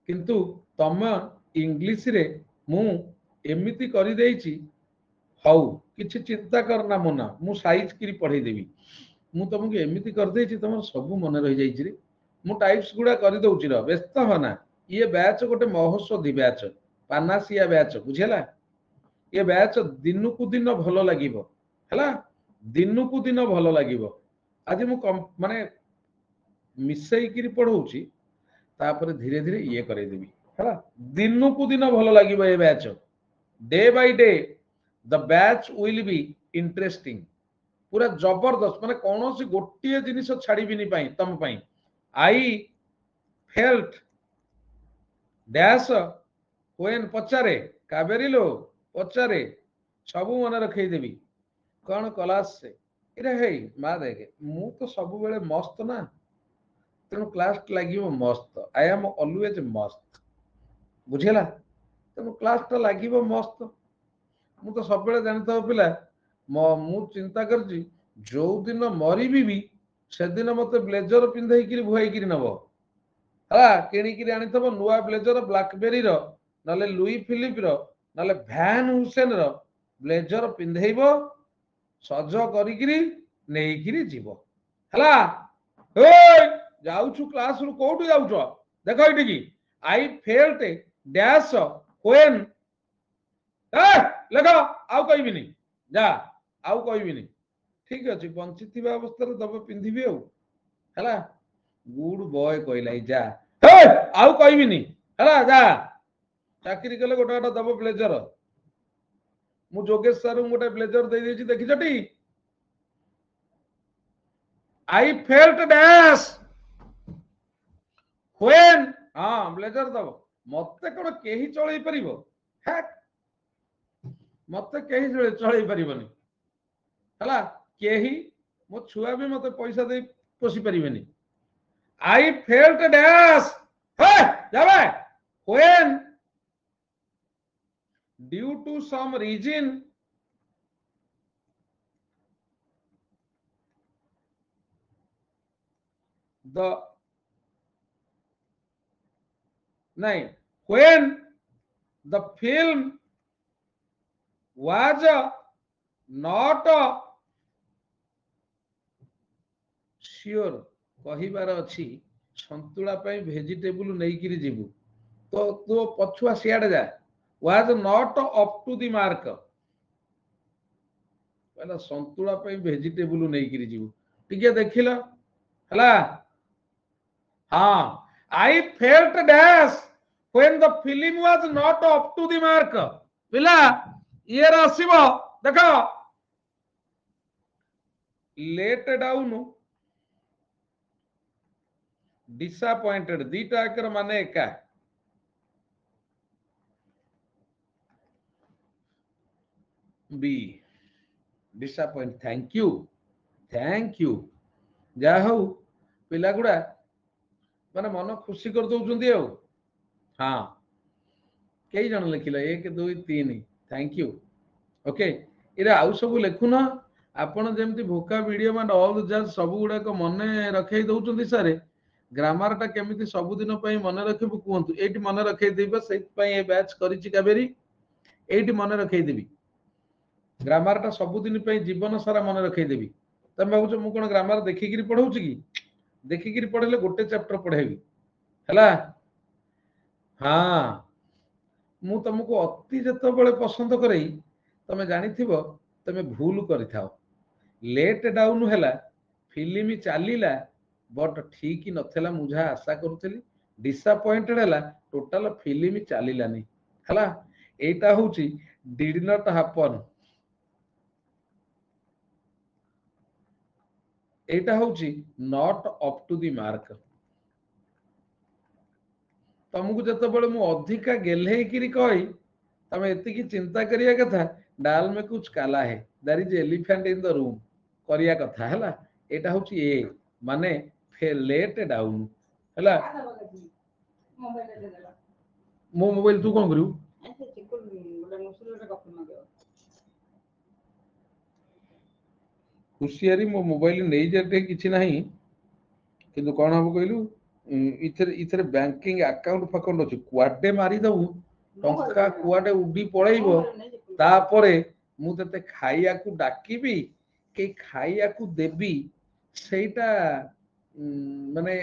किंतु तम इंग्लिश रे मु एमिति करि देइची हौ किछि चिंता करना मुना मु साइज करी पढ़े देबी ମୁଁ ତମକୁ ଏମିତି କରିଦେଇଛି ତମର ସବୁ ମନେ ରହିଯାଇଛି ରେ। ମୁଁ ଟାଇପ୍ସ ଗୁଡା କରିଦଉଛି ର, ବ୍ୟସ୍ତ ହନା। ଇଏ ବ୍ୟାଚ୍ ଗୋଟେ ମହୋଷଧି ବ୍ୟାଚ୍, ପାନାସିଆ ବ୍ୟାଚ୍, ବୁଝିଲା। ଏ ବ୍ୟାଚ୍ ଦିନକୁ ଦିନ ଭଲ ଲାଗିବ ହେଲା, ଦିନକୁ ଦିନ ଭଲ ଲାଗିବ। ଆଜି ମୁଁ ମାନେ ମିଶେଇକିରି ପଢଉଛି, ତାପରେ ଧୀରେ ଧୀରେ ଇଏ କରେଇଦେବି ହେଲା। ଦିନକୁ ଦିନ ଭଲ ଲାଗିବ ଏ batch. Day by day the batch will be interesting. पूरा जबरदस्त, माने कौन सी गोटे जिनिस छाड़बीनी तम पाई। आई फेल्ट डैश व्हेन पचारे कावेरी लो पचारे सबू मन रखईदेवी कौन क्लास से इरे हे मा देखे मु तो सब बेले मस्त ना, तेणु क्लास लगे मस्त। आई एम ऑलवेज मस्त, बुझेला। तेणु क्लास टा लगे मस्त। मु तो सब बेले जानता पिला मु चिंता करची जो दिन मरिबी भी से दिन मत ब्लेजर पिंधेकी भुआई नब हाँ किणिकी आनीथब नुआ ब्लेजर ब्लैकबेरी रो नले लुई फिलिप रो नले भैन हुसैन रो ब्लेजर पिंधेब सज करिकिरी नेइकिरी जीव हला। ओय जाउछु क्लास रु कोठु जाउछो देखो इटिकी आई फेल्ट डैश व्हेन ए लेखो आउ कहबिनी जा आउ कहबिनी ठीक अच्छे बंची अवस्था दब पिंधि आला। गुड बॉय कहला जा आउ कहबिनी है जा चाकरी कले गोटे गोटे दब ब्लेजर। मु जोगेश सर गोटे ब्लेजर दे देछि देखिछटी। आई फेल्ट डैश व्हेन हां ब्लेजर दब मते कोन केही चळै परिबो है मते केही चळै परिबोनी हला। केही मो छुआ भी मते पैसा दे पोसी परिबेनी। आई फेल्ट डैश हे जाबे when due to some reason the नहीं when the film was not sure कहिबार अच्छी संतुला भेजिटेबल नहीं जीवु तो तो पछुआ सियाड़े जा was not up to the mark पहला संतुला भेजिटेबल नहीं जीवु टिके देखिल हला। हाँ I felt dash when the film was not up to the mark पिला ये आसीबो देखो लेट डाउन डिसअपॉइंटेड दीटा एकर माने एका बी डिसअपॉइंट थैंक यू जा हो पिला गुड़ा माने मन खुशी कर दउचंदी आ। हाँ कई जन लिखिल 1 2 3 थैंक यू ओके इरा आउ सब लिखुन आपण जेमती भोका वीडियो मान ऑल जज सब गुडा को मन रखै दउचंदी सारे ग्रामर टा केमिति सब दिन पई मन रखिबु कुहंतु एठी मन रखै देबा सेत पई ए बैच करिछि काबेरी एठी मन रखै देबी ग्रामर टा सब दिन पई जीवन सारा मन रखै देबी। तम बाबू मु कोन ग्रामर देखिकिरी पढौछि कि देखिकिरी पढले गोटे चैप्टर पढेबी हला। हाँ मु तुमको अति जत बळे पसंद करई तमे जानिथिबो तमे भूल करिथाओ लेट डाउन हैला फिल्म चलीला बट ठीक नथला मुझा आशा करूथली डिसअपॉइंटेड हैला टोटल फिल्म चलीलानी हला। एटा होची डिड नॉट हैपन एटा होची not up to the mark. तुमको जत बळे मु अधिका गेल्हे किरी कहि तमे एति की चिंता करिया कथा डाल में कुछ काला है there is elephant in the room करिया कथा हैला। एटा होची ए माने फे लेट डाउन हैला। मो मोबाइल तू कोन करू खुशियारी मो मोबाइल नहीं जाते किछि नहीं किंतु कोन हम कहलु इथरे इथरे बैंकिंग अकाउंट फकाउंट अछि कुआडे मारी दउ टंका कुआडे उडी पळैबो तापरे मु तते खाइया को डाकीबी के खाइया को देबी ସେଇଟା ମାନେ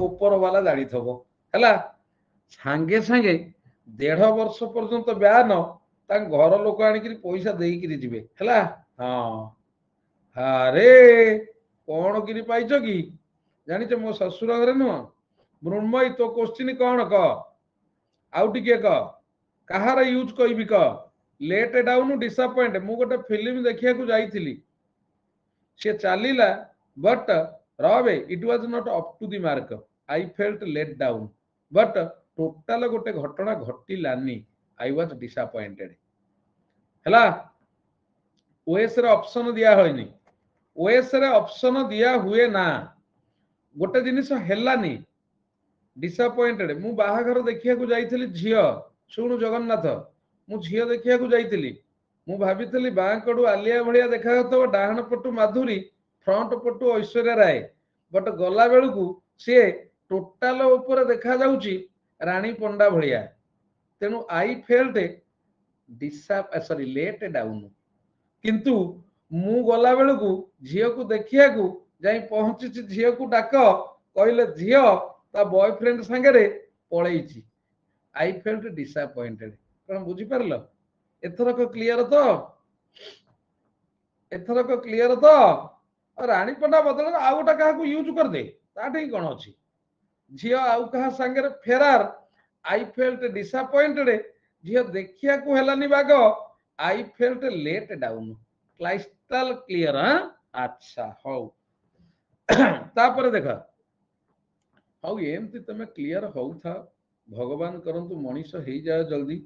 ଉପର ବାଲା ଜାଣିଥବ ହେଲା। ସାଙ୍ଗେ ସାଙ୍ଗେ 1.5 ବର୍ଷ ପର୍ଯ୍ୟନ୍ତ ବ୍ୟାନ ତାଙ୍କ ଘର ଲୋକ ଆଣିକିରି ପଇସା ଦେଇକିରି ଯିବେ ହେଲା। ହଁ ଆରେ କଣ କିରି ପାଇଛ କି? ଜାଣିଛ ମୋ ଶ୍ୱଶୁର ଘରେ ନୁହଁ। ମୃଣ୍ମୟୀ ତୋ କୋଶ୍ଚିନ୍ କଣ କହ? ଆଉ ଟିକେ କହ। କାହାର ୟୁଜ କହିବି କହ? Let down disappoint. ମୁଁ ଗୋଟେ ଫିଲ୍ମ ଦେଖିବାକୁ ଯାଇଥିଲି, ସେ ଚାଲିଲା ବଟ୍ ରବେ it was not up to the mark. I felt let down but total ଗୋଟେ ଘଟଣା ଘଟିଲାନି। ଆଇ ୱାଜ ଡିସଆପଏଣ୍ଟେଡ ହେଲା। ଓଏସ୍ ରେ ଅପସନ ଦିଆ ହଏନି। ଓଏସ୍ ରେ ଅପସନ ଦିଆ ହୁଏ ନା। ଗୋଟେ ଜିନିଷ ହେଲାନି, ଡିସଆପଏଣ୍ଟେଡ। ମୁଁ ବାହାଘର ଦେଖିବାକୁ ଯାଇଥିଲି ଝିଅ, ଶୁଣୁ ଜଗନ୍ନାଥ, ମୁଁ ଝିଅ ଦେଖିବାକୁ ଯାଇଥିଲି। ମୁଁ ଭାବିଥିଲି ବାଁ କଡୁ ଆଲିଆ ଭଳିଆ ଦେଖାଯାଉଥିବ, ଡାହାଣ ପଟୁ ମାଧୁରୀ, ଫ୍ରଣ୍ଟ ପଟୁ ଐଶ୍ୱର୍ଯ୍ୟା ରାୟ। ବଟ୍ ଗଲା ବେଳକୁ ସିଏ ଟୋଟାଲ ଉପରେ ଦେଖା ଯାଉଛି ରାଣୀ ପଣ୍ଡା ଭଳିଆ। ତେଣୁ ଆଇ ଫେଲ୍ଟ ଲେଟ୍ ଡାଉନ୍। କିନ୍ତୁ ମୁଁ ଗଲା ବେଳକୁ ଝିଅକୁ ଦେଖିବାକୁ ଯାଇ ପହଞ୍ଚିଛି, ଝିଅକୁ ଡାକ, କହିଲେ ଝିଅ ତା ବୟଫ୍ରେଣ୍ଡ ସାଙ୍ଗରେ ପଳେଇଛି। I felt disappointed. କଣ ବୁଝିପାରିଲ? ଏଥରକ କ୍ଲିୟର ତ? ଏଥରକ କ୍ଲିୟର ତ? ରାଣୀ ପଣ୍ଡା ବଦଳରେ ଆଉ ଗୋଟେ କାହାକୁ ୟୁଜ କରିଦେ, ତାଠି କଣ ଅଛି। ଝିଅ ଆଉ କାହା ସାଙ୍ଗରେ ଫେରାର। I felt disappointed. ଝିଅ ଦେଖିବାକୁ ହେଲାନି ବାଗ। I felt let down. Crystal clear. ଆଚ୍ଛା ହଉ। ତାପରେ ଦେଖ, ହଉ ଏମିତି ତମେ କ୍ଲିୟର ହଉଥାଅ। ଭଗବାନ କରନ୍ତୁ ମଣିଷ ହେଇଯାଅ ଜଲ୍ଦି।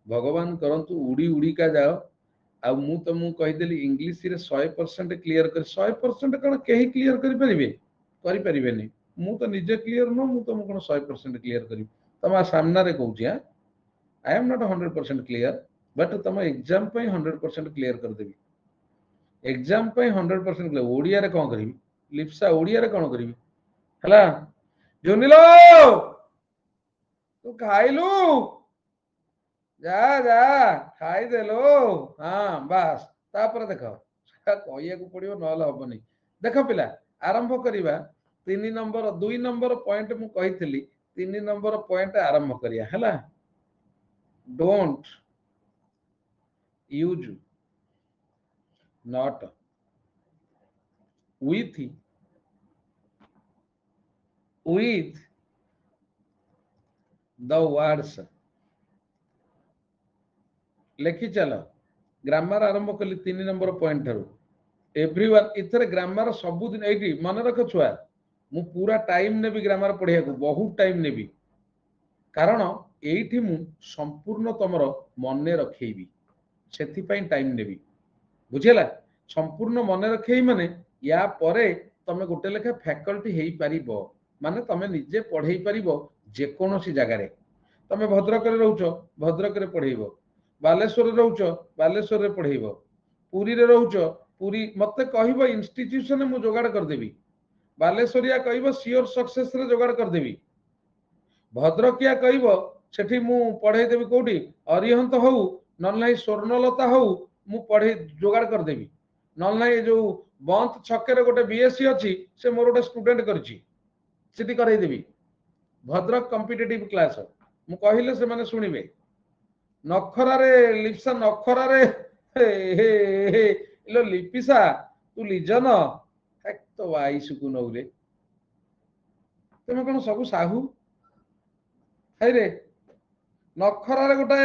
ଭଗବାନ କରନ୍ତୁ ଉଡି ଉଡିକା ଯାଅ। ଆଉ ମୁଁ ତମକୁ କହିଦେଲି ଇଂଲିଶରେ 100% କ୍ଲିୟର କରି। 100% କଣ କେହି କ୍ଲିୟର କରିପାରିବେ? କରିପାରିବେନି। ମୁଁ ତ ନିଜେ କ୍ଲିୟର ନୁହଁ, ମୁଁ ତମକୁ କଣ 100% କ୍ଲିୟର କରିବି? ତମ ସାମ୍ନାରେ କହୁଛି। I M not 100% clear, but ତମ ଏକ୍ସାମ ପାଇଁ 100% କ୍ଲିୟର କରିଦେବି। ଏକ୍ସାମ ପାଇଁ 100% କ୍ଲିୟର। ଓଡିଆରେ କଣ କରିବି? ଲିପ୍ସା ଓଡିଆରେ କଣ କରିବି ହେଲା। ଜୁନିଲ ତୁ ଖାଇଲୁ? ଯା ଯା ଖାଇଦେଲୁ। ହଁ ବାସ୍। ତାପରେ ଦେଖ, କହିବାକୁ ପଡିବ ନହେଲେ ହବନି। ଦେଖ ପିଲା, ଆରମ୍ଭ କରିବା। 3 ନମ୍ବର 2 ନମ୍ବର ପଏଣ୍ଟ ମୁଁ କହିଥିଲି, 3 ନମ୍ବର ପଏଣ୍ଟ ଆରମ୍ଭ କରିବା ହେଲା। Don't use not with the words। ଲେଖି ଚାଲ। ଗ୍ରାମାର ଆରମ୍ଭ କଲି 3 ନମ୍ବର ପଏଣ୍ଟ ଠାରୁ। ଏଭ୍ରିୱାନ୍, ଏଥିରେ ଗ୍ରାମାର ସବୁଦିନ ଏଇଠି ମନେ ରଖ ଛୁଆ। ମୁଁ ପୁରା ଟାଇମ ନେବି ଗ୍ରାମାର ପଢିବାକୁ, ବହୁତ ଟାଇମ ନେବି। କାରଣ ଏଇଠି ମୁଁ ସମ୍ପୂର୍ଣ୍ଣ ତମର ମନେ ରଖେଇବି, ସେଥିପାଇଁ ଟାଇମ ନେବି। ବୁଝିହେଲା? ସମ୍ପୂର୍ଣ୍ଣ ମନେ ରଖେଇ ମାନେ ୟା ପରେ ତମେ ଗୋଟେ ଲେଖା ଫ୍ୟାକଲ୍ଟି ହେଇପାରିବ। ମାନେ ତମେ ନିଜେ ପଢେଇ ପାରିବ ଯେକୌଣସି ଜାଗାରେ। ତମେ ଭଦ୍ରକରେ ରହୁଛ, ଭଦ୍ରକରେ ପଢେଇବ। ବାଲେଶ୍ୱରରେ ରହୁଛ, ବାଲେଶ୍ୱରରେ ପଢେଇବ। ପୁରୀରେ ରହୁଛ, ପୁରୀ, ମତେ କହିବ ଇନଷ୍ଟିଟ୍ୟୁସନ, ମୁଁ ଯୋଗାଡ଼ କରିଦେବି। ବାଲେଶ୍ୱରିଆ କହିବ ସିଓର ସକ୍ସେସରେ ଯୋଗାଡ଼ କରିଦେବି। ଭଦ୍ରକିଆ କହିବ ସେଠି ମୁଁ ପଢେଇ ଦେବି। କୋଉଠି? ଅରିହନ୍ତ ହଉ, ନହେଲେ ନାହିଁ ସ୍ୱର୍ଣ୍ଣଲତା ହଉ, ମୁଁ ପଢେଇ ଯୋଗାଡ଼ କରିଦେବି। ନହେଲେ ନାହିଁ ଯୋଉ ବନ୍ତ ଛକରେ ଗୋଟେ ବିଏସସି ଅଛି, ସେ ମୋର ଗୋଟେ ଷ୍ଟୁଡେଣ୍ଟ କରିଛି, ସେଠି କରେଇଦେବି। ଭଦ୍ରକ କମ୍ପିଟେଟିଭ କ୍ଲାସ ମୁଁ କହିଲେ ସେମାନେ ଶୁଣିବେ। ନଖରାରେ ଲିପ୍ସା, ନଖରାରେ ଲିପିସା ତୁ ଲିଜନ ତ ଆଇସୁକୁ ନଉରେ। ତମେ କଣ ସବୁ ସାହୁ? ହେଇରେ, ନଖରାରେ ଗୋଟେ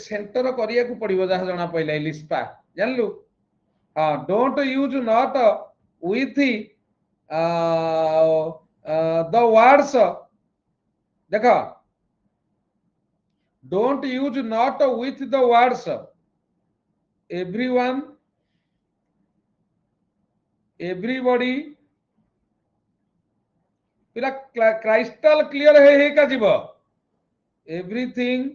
ସେଣ୍ଟର କରିବାକୁ ପଡିବ, ଯାହା ଜଣା ପଇଲା ଲିସ୍ପା, ଜାଣିଲୁ? ହଁ, don't use not with the words। ଦେଖ, don't use not with the words everyone, everybody। ପିଲା କ୍ରାଇଷ୍ଟାଲ କ୍ଲିୟର ହେଇକା ଯିବ। Everything,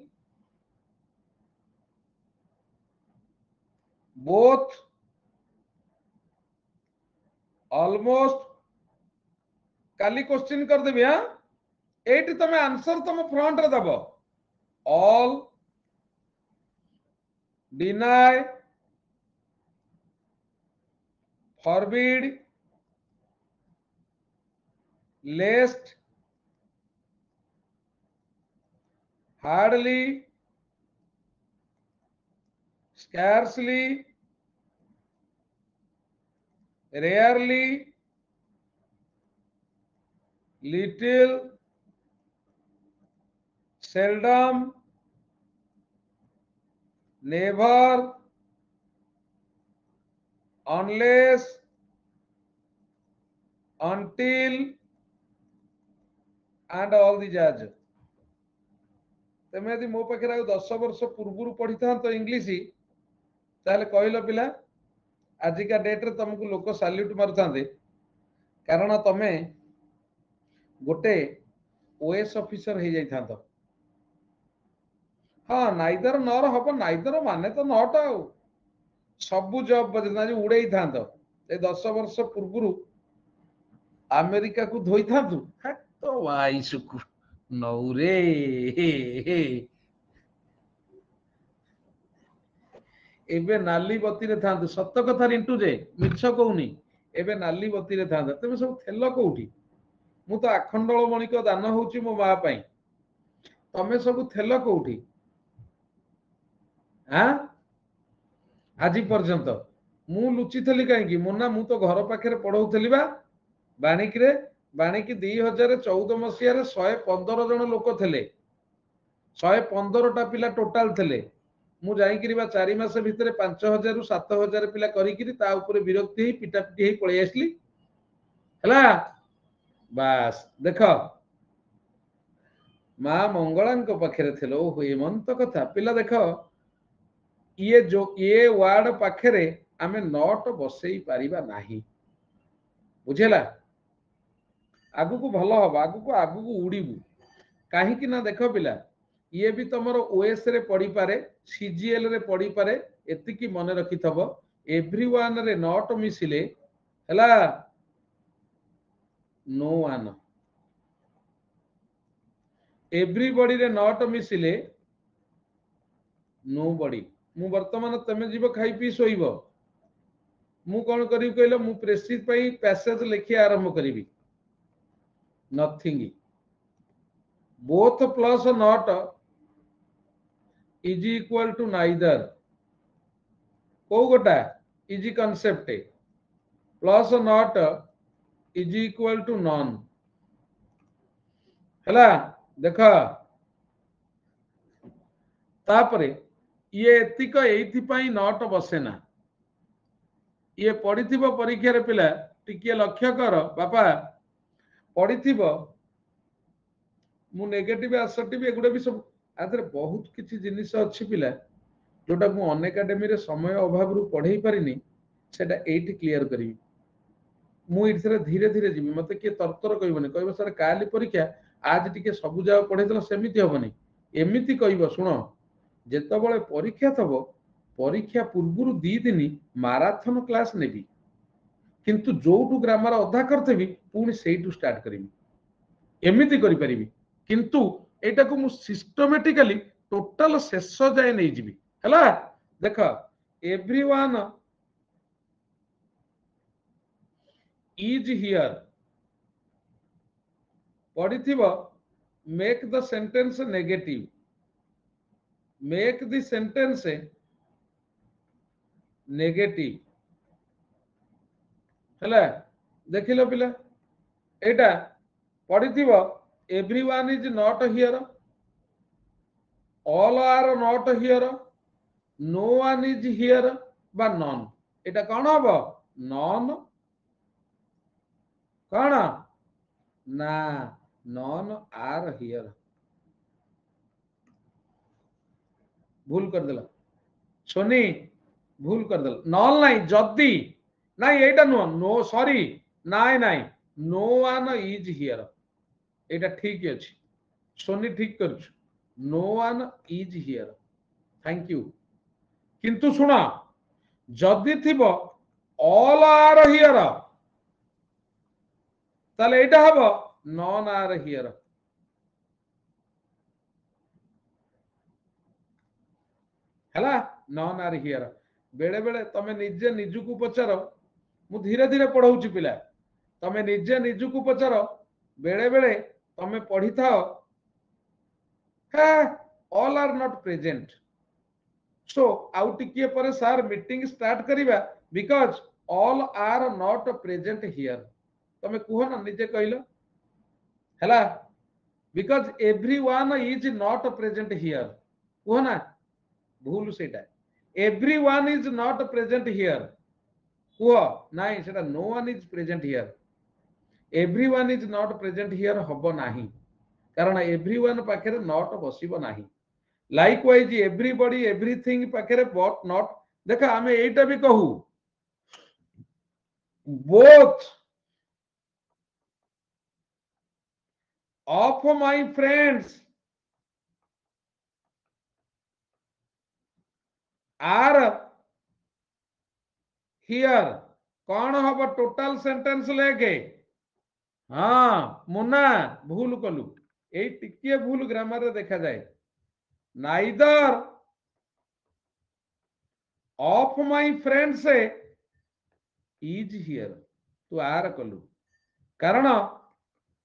both, almost. କାଲି କ୍ୱେଶ୍ଚିନ୍ କରିଦେବି। ଏଇଠି ତମେ ଆନ୍ସର ତମ ଫ୍ରଣ୍ଟରେ ଦବ। All, deny, forbid, lest, hardly, scarcely, rarely, little, seldom, never, unless, until, and all the judge. तमे यदि मो पाखे 10 वर्ष पूर्व पढ़ी था तो इंग्लिश ताहले कहलो पिला आजिका डेट रे तुमको लोक सैल्यूट मारुथांदे कारण तमे गोटे ओएस ऑफिसर हो जाई थांतो। हाँ नाइदर नर हम नाइदर माने तो नट आ सबु जॉब बजे उड़े था ए 10 वर्ष पूर्व अमेरिका को धोई था तो वाई सुकु नौरे एबे नाली बत्ती रे था सत कथा रिंटू जे मिछ कहूनी एबे नाली बत्ती रे था तुम सब थेल कोठी मु तो आखंडल मणिक दान होउची मो मां पई तमे सब थेल कोठी हाँ आज पर्यंत मु लुचि थली कहीं मुना मु तो घर पाखे पढ़ाऊली बा बाणिक रे बाणिक 2014 मसीह 115 जन लोक थे 115टा पिला टोटाल थे मु जाइकरी बा 4 मास भितर 5000 रु 7000 पिला करिकरी ता ऊपर विरक्ति पिटापिटी पळै आसली हला बास देख मां मंगला पाखे थे ओ हेमंत कथा पिला देख ये जो ये वार्ड पाखे आमे नट बसई पारिबा नाही बुझेला आगु को भल हम आगु को उड़ीबू कहीं ना देख पिला ये भी तुमर ओएस रे पड़ी पारे सीजीएल रे पड़ी पारे एतिकी मन रखी थब एवरीवन रे नट मिसिले हला नो वन एवरीबॉडी रे नट मिसिले नो बॉडी मु वर्तमान तमे जीव खाई पी सोइब मु कौन करी कहलो मु प्रेसिज पई पैसेज लिखि आरंभ करी nothing both plus not is equal to neither को गोटा is concept plus not is equal to none हला देख तापरे ये एतिक एइथिपाई नॉट बसेना ये पढ़िथिबो परीक्षा रे पिला टिके लक्ष्य कर बापा पढ़िथिबो मु नेगेटिव असर्टिव एगुडा भी सब आदर बहुत किछि जिनिस अछि पिला जोटा मु अन एकेडमी रे समय अभाव रु पढ़ेई पारिनी सेटा एठी क्लियर करी मु इथरे धीरे धीरे जिमि मते के तरतर कहबनी कहबो सर काली परीक्षा आज टिके सब जाव पढ़े देला सेमिति होबनी एमिति कहबो सुनो जेतबळे परीक्षा थबो परीक्षा पूर्व 2 दिन माराथन क्लास नेबी किंतु जोटू ग्रामर अधा करथेबी पुणी सेइटू स्टार्ट करिवि एमिति करि परिबि किंतु एटा को मु सिस्टमैटिकली टोटल शेष जाय नै जिवि हला देख एवरीवन इज हियर पढ़िथिबो make the sentence negative make the sentence negative हला देखिलो पिला एटा पढ़िथिबो everyone is not here all are not here no one is here बा नॉन एटा कौन हबो नॉन कौन ना नॉन आर हियर भूल कर देला सोनी भूल कर देला नॉन नाही जदी नाही एटा नो नो सॉरी नाइ नाइ नो वन इज हियर एटा ठीक अछि सोनी ठीक करछु no one is here thank you किंतु सुना जदी थिबो ऑल आर हियर ताले एटा हबो नॉन आर हियर हला नॉन आर हियर बेले बेले तमे निजे निजुकु पचार मु धीरे धीरे पढ़ाऊची पिला तमे निजे निजुकु पचार बेले बेले तमे पढ़ी थाओ all are not present so आउ टिकिए पर सर मीटिंग स्टार्ट करिबा because all are not present here तमे कुहो ना निजे कहलो हला because everyone is not present here कुहो ना भूल सेटा everyone is not present here कुहो नाही सेटा no one is present here everyone is not present here हबो नाही कारण एवरीवन पाखरे नॉट बसिबो नाही लाइकवाइज एवरीबॉडी एवरीथिंग पाखरे बट नॉट देखा आमे एटा भी कहू both of my friends are here कौन हम टोटल सेंटेंस लेके हाँ मुन्ना भूल कलु ए टिके भूल ग्रामर रे देखा जाए neither of my friends is here तू आर कलु कारण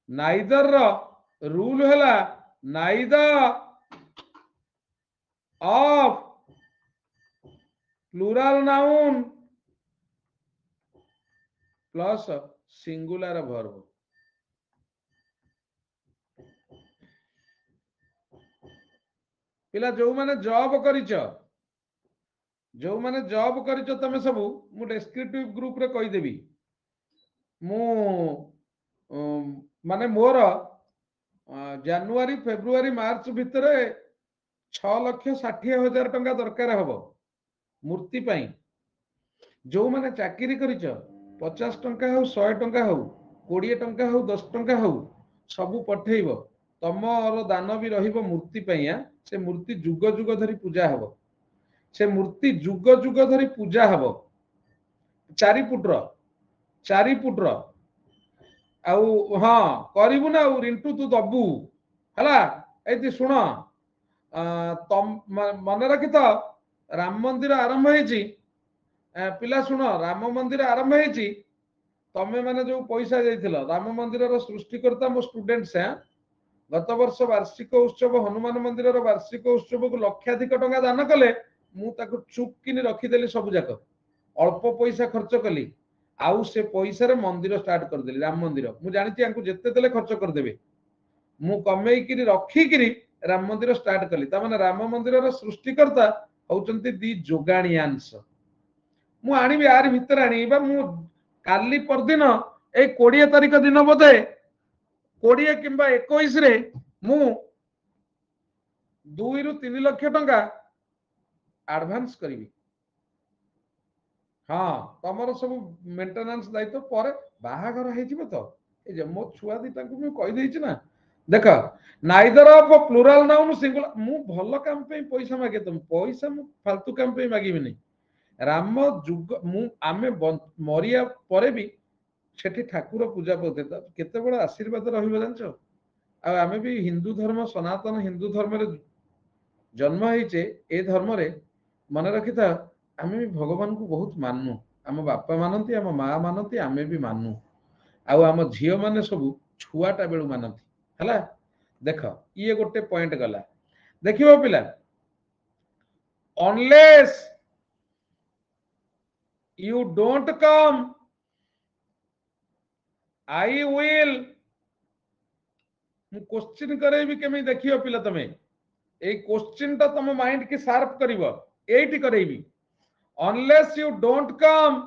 नाइदर रूल है neither of plural noun plus singular verb पिला जो माने जॉब करिच जो माने जॉब करिच तमे सब मु डेस्क्रिप्टिव ग्रुप रे कहि देबी मु माने मोर जनवरी फेब्रुआरी मार्च भितर 6,60,000 टंका दरकार हबो मूर्ति पाई जो माने चाकरी करिच 50 टंका हो 100 टंका हो 20 टंका हो 10 टंका हो सबू पठेइबो तमर दान भी रहिबो मूर्ति पाई से मूर्ति जुग जुग धरी पूजा हबो से मूर्ति जुग जुग धरी पूजा हबो 4 फुटर आउ हाँ करिबु ना रिंटू तू दबु हला एति सुन तम मन रखि तो राम मंदिर आरंभ होईची पिला सुन राम मंदिर आरंभ होईची तमे माने जो पैसा जाइथिलो राम मंदिर रो सृष्टिकर्ता मो स्टूडेंट्स गत वर्ष वार्षिक उत्सव हनुमान मंदिर रो वार्षिक उत्सव को लक्षाधिक टंका दान कले मु ताको चुप किनी रखिदेली सब जाक अल्प पैसा खर्च कली आउ से पैसा रे मंदिर स्टार्ट कर देली राम मंदिर मु जानिछि आंकु जेते देले खर्च कर देबे मु कमेई किनी रखी किनी राम मंदिर स्टार्ट कली ता माने राम मंदिर रो सृष्टिकर्ता होचंती दी जोगाणियांश मु आनिबी आर भीतर आनिबा मु काली परदिन ए 20 तारिख दिन बोधे 20 किंबा 21 रे मु 2 रु 3 लाख टंका एडवांस करिवि हाँ तमर सब मेंटेनेंस दायित्व पर बाहागर हेजिबो तो ए जे मो छुआ दिटा को मु कहि देछि ना देख neither of plural noun singular मु भल काम पे पैसा मागे तुम पैसा मु फालतू काम पे मागिबि नहीं राम जुग मु आमे मरिया परे भी सेठी ठाकुर पूजा पते केते बड़ आशीर्वाद रहिबो जानछो आ आमे भी हिंदू धर्म सनातन हिंदू धर्म रे जन्म होइचे ए धर्म रे मन रखि था आमे भी भगवान को बहुत मानू आम बापा मानती आम माँ मानती आमे भी मानू आउ आम झील माने सब छुआटा बेलू मानती हला देख ये गोटे पॉइंट गला देखिबो पिला unless you don't come I will मु क्वेश्चन करेबी केमी देखियो पिला तमे ए क्वेश्चन ता तम माइंड के शार्प करिवो एटी करेबी unless you don't come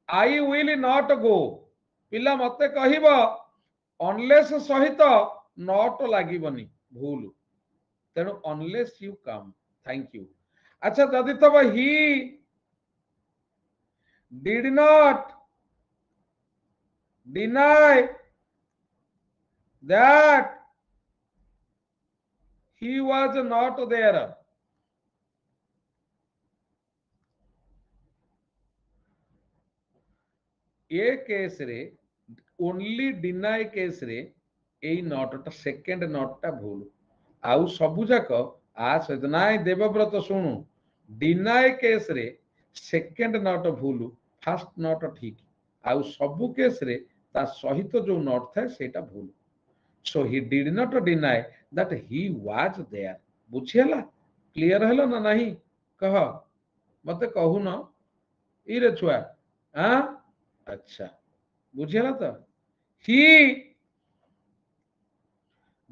I will not go पिला मते कहिबो अनलेस सहित नॉट लागिबनी भूल तेणु unless you come thank you अच्छा जदि तब he did not deny that he was not there ये केस रे ओनली डिनाई केस रे एई नॉट टा सेकंड नॉट टा भूल आउ सबु जाक आ सहित नाई देवव्रत सुनु डिनाई केस रे सेकंड नॉट भूल फर्स्ट नॉट ठीक आउ सबु केस रे ता सहित जो नॉट था सेटा भूल So he did not deny that he was there. ବୁଝିହେଲା? କ୍ଲିୟର ହେଲା ନା ନାହିଁ? କହ ମତେ କହୁନ ଇରେ ଛୁଆ ଆଁ ଆଚ୍ଛା ବୁଝିହେଲା ତ? He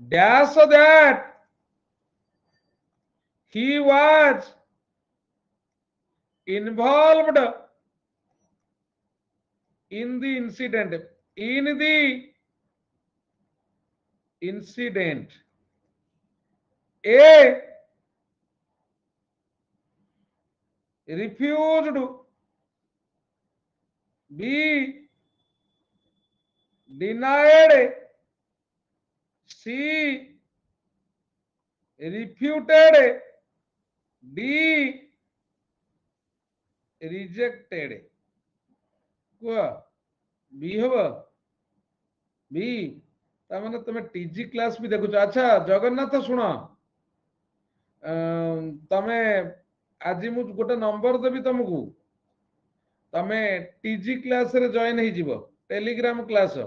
dash that he was involved in the incident. In the incident, A refused, B denied, C refuted, D rejected. କୁହ B ହବ B ତାମାନେ ତମେ টিজি କ୍ଲାସ୍ ବି ଦେଖୁଛ। ଆଚ୍ଛା ଜଗନ୍ନାଥ ଶୁଣ, ତମେ ଆଜି ମୁଁ ଗୋଟେ ନମ୍ବର ଦେବି ତମକୁ, ତମେ টিজি କ୍ଲାସ୍ ରେ ଜଏନ୍ ହେଇଯିବ, ଟେଲିଗ୍ରାମ କ୍ଲାସ୍।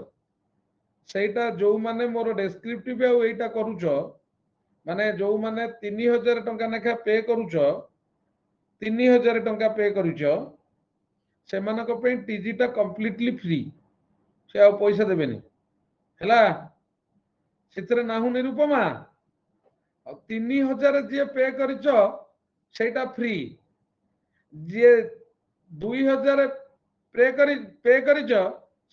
ସେଇଟା ଯୋଉମାନେ ମୋର ଡେସ୍କ୍ରିପ୍ଟିଭ ଆଉ ଏଇଟା କରୁଛ, ମାନେ ଯୋଉମାନେ 3000 ଟଙ୍କା ଲେଖା ପେ କରୁଛ, 3000 ଟଙ୍କା ପେ କରୁଛ, ସେମାନଙ୍କ ପାଇଁ টিজি ଟା କମ୍ପ୍ଲିଟଲି ଫ୍ରି, ସେ ଆଉ ପଇସା ଦେବେନି ହେଲା। ସେଥିରେ ନାହୁ ନିରୁପମା, ଆଉ 3000 ଯିଏ ପେ କରିଛ ସେଇଟା ଫ୍ରି, ଯିଏ 2000 ପେ କରିଛ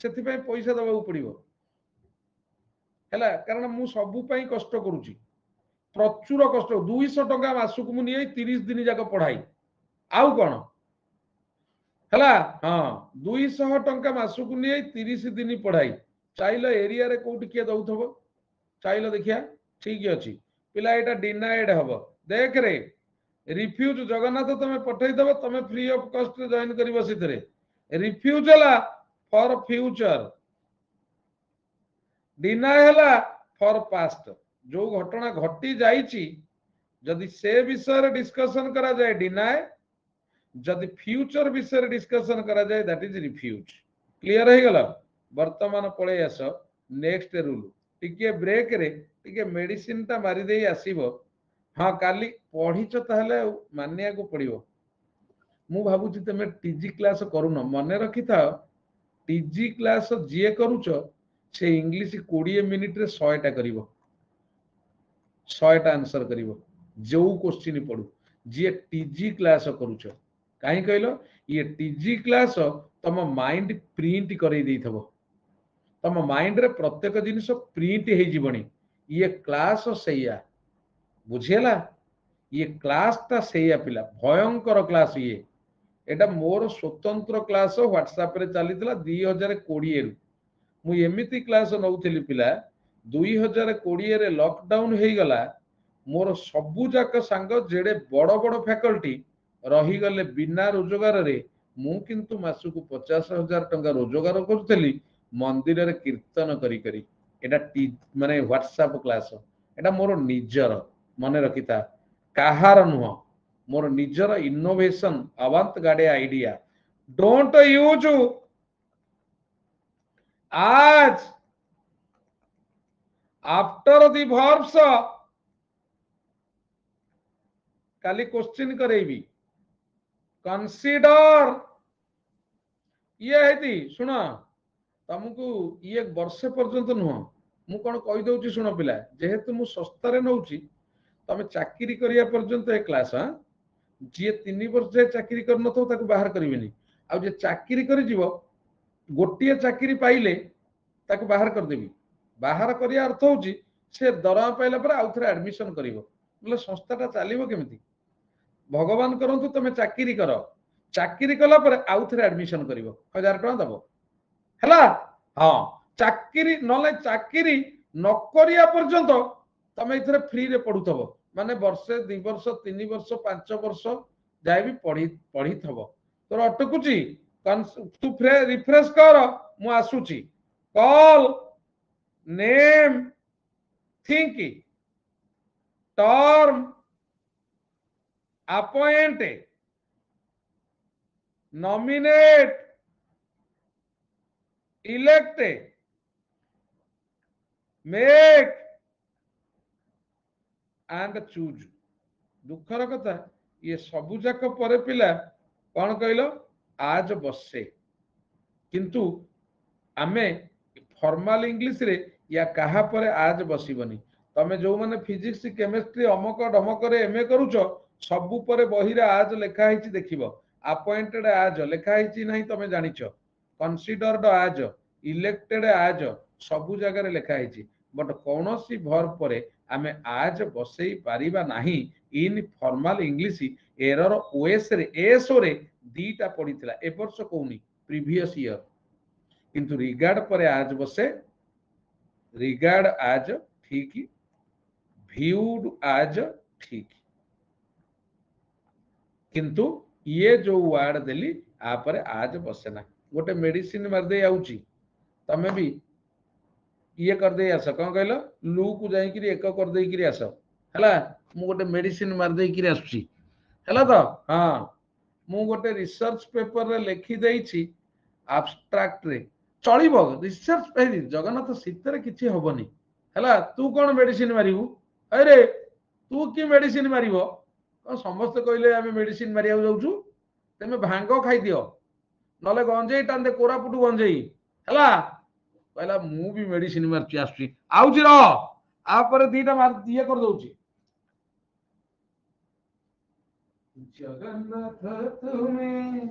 ସେଥିପାଇଁ ପଇସା ଦେବାକୁ ପଡିବ ହେଲା। କାରଣ ମୁଁ ସବୁ ପାଇଁ କଷ୍ଟ କରୁଛି, ପ୍ରଚୁର କଷ୍ଟ। 200 ଟଙ୍କା ମାସକୁ ମୁଁ ନିଏ 30 ଦିନ ଯାକ ପଢାଇ, ଆଉ କଣ ହେଲା। ହଁ 200 ଟଙ୍କା ମାସକୁ ନିଏ 30 ଦିନ ପଢାଇ। ଚାଇଲ ଏରିଆରେ କୋଉଠି କିଏ ଦଉଥିବ, ଚାଇଲ ଦେଖିଆ। ଠିକ ଅଛି ପିଲା, ଏଇଟା ଡିନାଏଡ ହବ। ଦେଖରେ ରିଫ୍ୟୁଜ ଜଗନ୍ନାଥ ତମେ ପଠେଇଦବ, ତମେ ଫ୍ରି ଅଫ କଷ୍ଟ ରେ ଜଏନ କରିବ। ସେଥିରେ ରିଫ୍ୟୁଜ ହେଲା ଫର ଫ୍ୟୁଚର, ଡିନାଏ ହେଲା ଫର ପାଷ୍ଟ। ଯୋଉ ଘଟଣା ଘଟି ଯାଇଛି ଯଦି ସେ ବିଷୟରେ ଡିସ୍କସନ କରାଯାଏ ଡିନାଏ, ଯଦି ଫ୍ୟୁଚର ବିଷୟରେ ଡିସ୍କସନ କରାଯାଏ ଦ୍ୟାଟ୍ ଇଜ ରିଫ୍ୟୁଜ। କ୍ଲିୟର ହେଇଗଲା? ବର୍ତ୍ତମାନ ପଳେଇ ଆସ ନେକ୍ସଟ ରୁଲ। ଟିକେ ବ୍ରେକ ରେ ଟିକେ ମେଡିସିନ ଟା ମାରି ଦେଇ ଆସିବ। ହଁ କାଲି ପଢିଛ ତାହେଲେ ଆଉ ମାନିବାକୁ ପଡିବ। ମୁଁ ଭାବୁଛି ତମେ টিজি କ୍ଲାସ କରୁନ, ମନେ ରଖିଥାଅ টিজি କ୍ଲାସ ଯିଏ କରୁଛ ସେ ଇଂଲିଶ 20 ମିନିଟରେ 100ଟା କରିବ, 100ଟା ଆନ୍ସର କରିବ ଯୋଉ କୋଶ୍ଚିନ୍ ପଡୁ। ଯିଏ টিজি କ୍ଲାସ କରୁଛ, କାହିଁ କହିଲ ଇଏ টিজি କ୍ଲାସ ତମ ମାଇଣ୍ଡ ପ୍ରିଣ୍ଟ କରେଇ ଦେଇଥିବ, ତମ ମାଇଣ୍ଡରେ ପ୍ରତ୍ୟେକ ଜିନିଷ ପ୍ରିଣ୍ଟ ହେଇଯିବଣି। ଇଏ କ୍ଲାସ ସେଇଆ, ବୁଝିହେଲା? ଇଏ କ୍ଲାସଟା ସେଇଆ ପିଲା, ଭୟଙ୍କର କ୍ଲାସ ଇଏ। ଏଟା ମୋର ସ୍ୱତନ୍ତ୍ର କ୍ଲାସ ହ୍ୱାଟ୍ସଆପ ରେ ଚାଲିଥିଲା 2020 ରୁ। ମୁଁ ଏମିତି କ୍ଲାସ ନଉଥିଲି ପିଲା, 2020 ରେ ଲକଡାଉନ ହେଇଗଲା। ମୋର ସବୁ ଯାକ ସାଙ୍ଗ ଯେଡେ ବଡ ବଡ ଫ୍ୟାକଲ୍ଟି ରହିଗଲେ ବିନା ରୋଜଗାରରେ, ମୁଁ କିନ୍ତୁ ମାସକୁ 50,000 ଟଙ୍କା ରୋଜଗାର କରୁଥିଲି ମନ୍ଦିରରେ କୀର୍ତ୍ତନ କରି କରି। ଏଟା ମାନେ ହ୍ୱାଟ୍ସଆପ କ୍ଲାସ, ଏଟା ମୋର ନିଜର, ମନେ ରଖିଥା, କାହାର ନୁହଁ, ମୋର ନିଜର ଇନୋଭେସନ ଆବାନ୍ତ ଗାଡେ idea. Don't use as after the verbs काली क्वेश्चन करेबी कंसीडर ये है शुण तुमको ये वर्षे पर्यंत नुह मु कौन कहीदे शुण पिला जेहेतु मु सस्तार नौ तुम चाकरी करिया पर्यंत ए क्लास जी 3 वर्ष जाए चाकरी कर नथो ताको बाहर करिवेनी आ जे चाकरी करि जीवो गोटिए चाकरी पाइले ताको बाहर कर देबी। बाहर करिया अर्थ होची से दरमा पाइला पर आउ थरे एडमिशन करिवो बोले संस्थाटा चलिवो केमिति। भगवान करंतु तुम चाकरी कर, चाकरी कला पर आउ थरे एडमिशन करिवो 1000 टका दबो हैला। हां चाकरी नले चाकरी न करिया पर्यंत तुम इथरे फ्री रे पढुथबो, माने वर्षे 2 वर्ष 3 वर्ष 5 वर्ष जाय भी पढी थबो। तोर अटकुची तू रिफ्रेश कर, मु आसुची call name think term appoint nominate elect make and choose दुखर कथा ये सबु जाक पर पिला कौन कहल आज बसे किंतु आमे फॉर्मल इंग्लिश रे या कहा पर आज बसबनी तमे जो माने फिजिक्स केमिस्ट्री अमक डमक रे एमए करूछ सबु पर बही रे आज लेखा हिची देखिबो अपॉइंटेड आज लेखा हिची नहीं तमे जानिछ कंसीडर्ड आज इलेक्टेड आज सबु जगह रे लेखा हिची बट कौनसी वर्ब पर आमे आज बसई पारिबा नाही in formal English error OS रे एसओ रे दीटा पड़ीथिला ए वर्ष कोनी प्रीवियस ईयर किंतु रिगार्ड पर आज बसे रिगार्ड आज ठीक व्यूड आज ठीक किंतु ये जो वर्ड देली आपर आज बसे ना गोटे मेडिसिन मार दे आउची तमे भी ये कर दे आस कौन कहलो लू को जाई कि एक कर दे कि आस हला मु गोटे मेडिसिन मार दे कि आसुची हला तो हां मु गोटे रिसर्च पेपर रे लिखि देइची एब्स्ट्रैक्ट रे चलिबो रिसर्च पे जगन्नाथ सीतर किछि होबनी हला तू कोन मेडिसिन मारिबू अरे तू की मेडिसिन मारिबो समस्त कहले आमे मेडिसिन मारिया जाउछु तमे भांग खाइ दियो नले गंजेई टांदे कोरापुटु गंजेई हला कहला मु भी मेडिसिन मारची आसुची आउची रो आ पर दीटा मार दिए कर दउची जगन्नाथ तुम्हें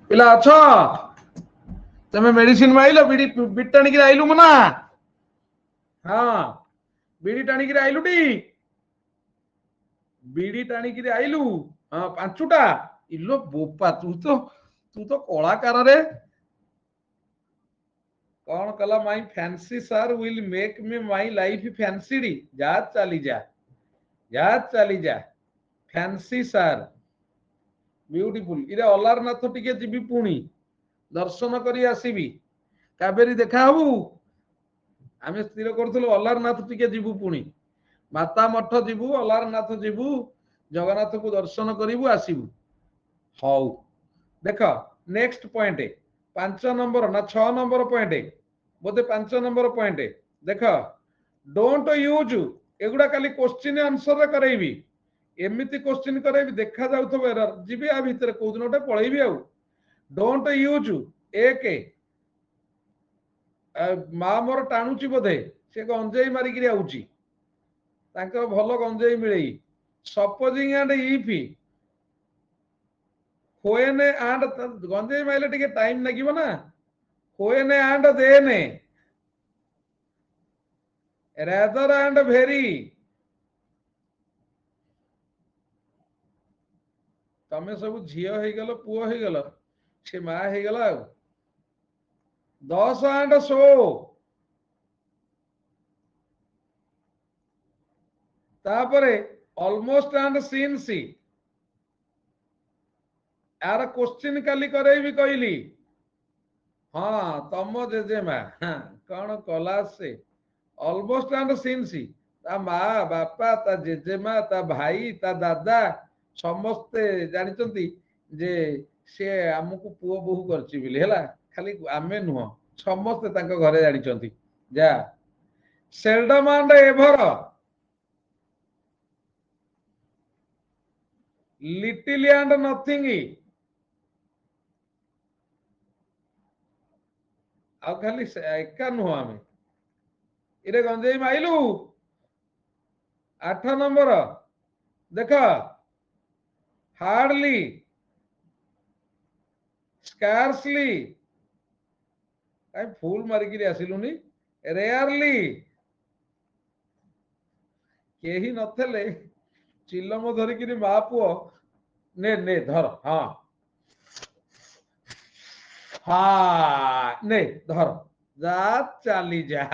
पिला अच्छा तमे मेडिसिन माइलो बीड़ी बीट टाणी के आइलु मना हाँ बीड़ी टाणी के आइलु टी बीड़ी टाणी के आइलु हाँ पांचुटा इलो बोपा तू तो कलाकार रे कौन कला my fancy sir will make me my life फैंसीडी जा चली जा फैंसी सर ब्यूटीफुल इरे अलारनाथ टिके जीवी पुणी दर्शन करी आसीबी कावेरी देखा हबू आमे स्थिर करथुलु अलारनाथ टिके जीवु पुणी माता मठ जीवु अलारनाथ जीवु जगन्नाथ को दर्शन करिवु आसीबु हौ देख नेक्स्ट पॉइंट 5 नंबर ना 6 नंबर पॉइंट बोधे 5 नंबर पॉइंट देख डोंट यूज एगुड़ा खाली क्वेश्चन आंसर रे करैबी एमिति क्वेश्चन करैबी देखा जाउथबो एरर जीबी आ भीतर को दिनोटे पळैबी आउ डोंट यूज एक माँ मोर टाणुची बोधे से गंजेई मारिकी आउची तांकर भल गंजेई मिलेई सपोजिंग एंड इफ होएने एंड गंजेई माइले टिके टाइम लागिवो ना होएने एंड देने rather and very तमे सब झियो हे गलो पुओ हे गलो से माँ हे गला 10 and so तापरे almost and since यार क्वेश्चन काली करे भी कहली हाँ तम जेजेमा कौन कला से ऑलमोस्ट एंड सिंस ता माँ बापा ता जेजेमा ता भाई ता दादा समस्ते जानते जे से आमको पुओ बोहू करछि बिले हला खाली आमे नुह समस्ते तांको घरे जानते जा seldom and ever little and nothing आ खाली एका नुह आमे इरे गंजेई माइलू 8 नंबर देख हार्डली स्कार्सली फुल मारिकी आसिलुनी रेयरली केही नथले चिलम धरिकी मा पुओ ने ने धर हाँ हाँ ने धर जा चली जा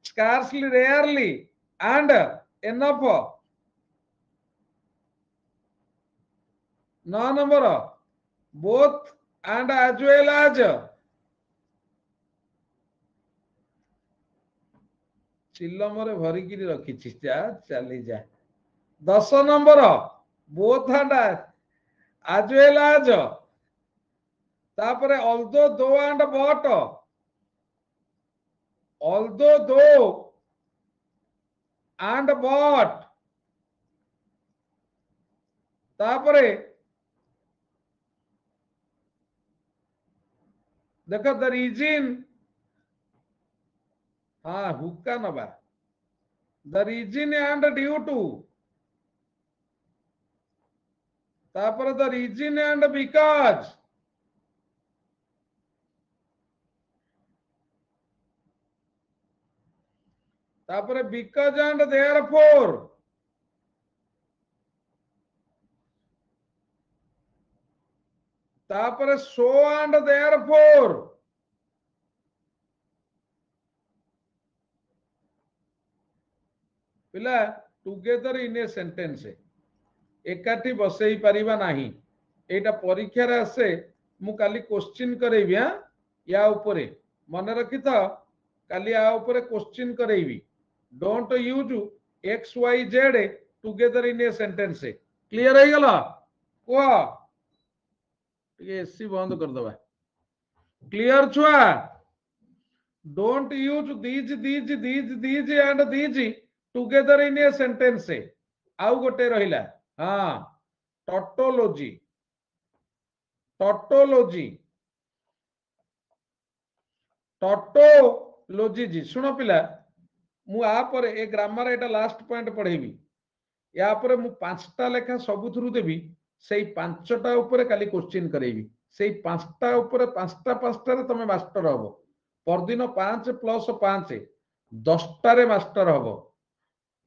scarcely rarely and enough 9 number both and as well as चिल्लमरे भरिकी रखी जा चली जा 10 number both and as well as तापरे although though and but although though and but तापरे देखो द रीजन हाँ हुक्का नबा the reason and due to तापरे द रीजन एंड बिकॉज तापरे बिकॉज एंड देयरफॉर तापरे सो एंड देयरफॉर पिला टुगेदर इन ए सेंटेंस एकाठी बसई परिबा नाही एटा परीक्षा रे आसे मु काली क्वेश्चन करेबी हां या ऊपरे मन रखी था काली आ ऊपरे क्वेश्चन करेबी don't use X Y Z together in a sentence clear हो गला को एसी बंद कर दबा क्लियर छुआ don't use these and these together in a sentence आउ गोटे रहिला हाँ टोटोलॉजी टोटोलॉजी टोटोलॉजी जी सुनो पिला मु आ पर ए ग्रामर एटा लास्ट पॉइंट पढ़ेबी या पर मु 5टा लेखा सबुथरु देबी सेई 5टा ऊपर काली क्वेश्चन करेबी सेई 5टा ऊपर 5टा रे तमे मास्टर हबो परदिन 5 + 5 10टा रे मास्टर हबो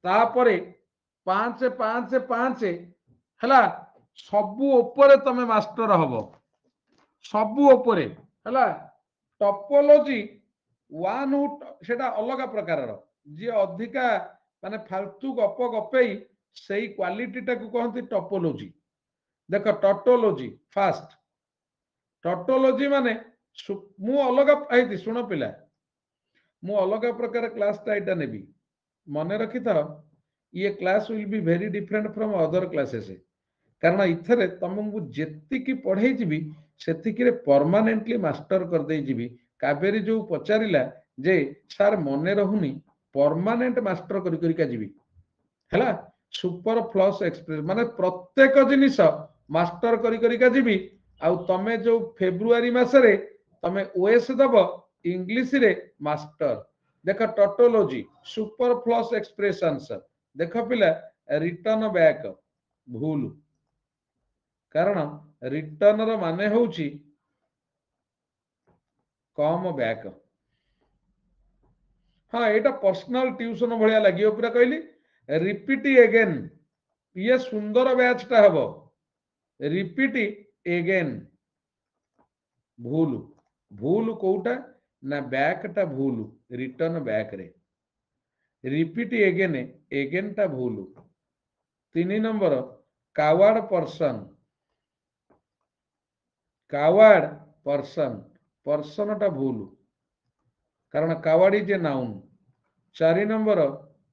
तापरे 5 5 5 हला सबु ऊपर तमे मास्टर हबो सबु ऊपर हला टोपोलॉजी वन सेटा अलग प्रकार जी अधिका माने फालतू गप गपेई सेई क्वालिटी टाकू कहती टोपोलॉजी। देख टोटोलॉजी फास्ट टोटोलॉजी माने मु अलग आई शुण पिला मु अलग प्रकार क्लास टाइटा नेबी मन रखी था ये class will be very different from other classes कारण इथरे तुमको जेतिकी पढ़े जीवी सेतिकी परमानेंटली मास्टर कर दे जीवी। कावेरी जो पचारिला जे सार मने रहुनी परमानेंट मास्टर करी करी का जीवी हैला सुपर फ्लस एक्सप्रेस माने प्रत्येक जिनिस मास्टर करी करी का जीवी। आउ तमे जो फेब्रुआरी मासरे तमे ओएस दब इंग्लिश रे मास्टर देख टोटोलॉजी सुपर फ्लस एक्सप्रेशंस देख पिला रिटर्न बैक भूल कारण रिटर्न रो माने होउची कम बैक। हाँ एटा पर्सनल ट्यूशन भलिया लागियो पूरा कहली रिपीट अगेन ये सुंदर बैचटा हबो रिपीट अगेन भूल भूल कोटा ना बैकटा भूल रिटर्न बैक रे रिपीट अगेन अगेन टा भूल। 3 नंबर कावार्ड पर्सन पर्सन टा भूल कारण कावार्ड इज ए नाउन। 4 नंबर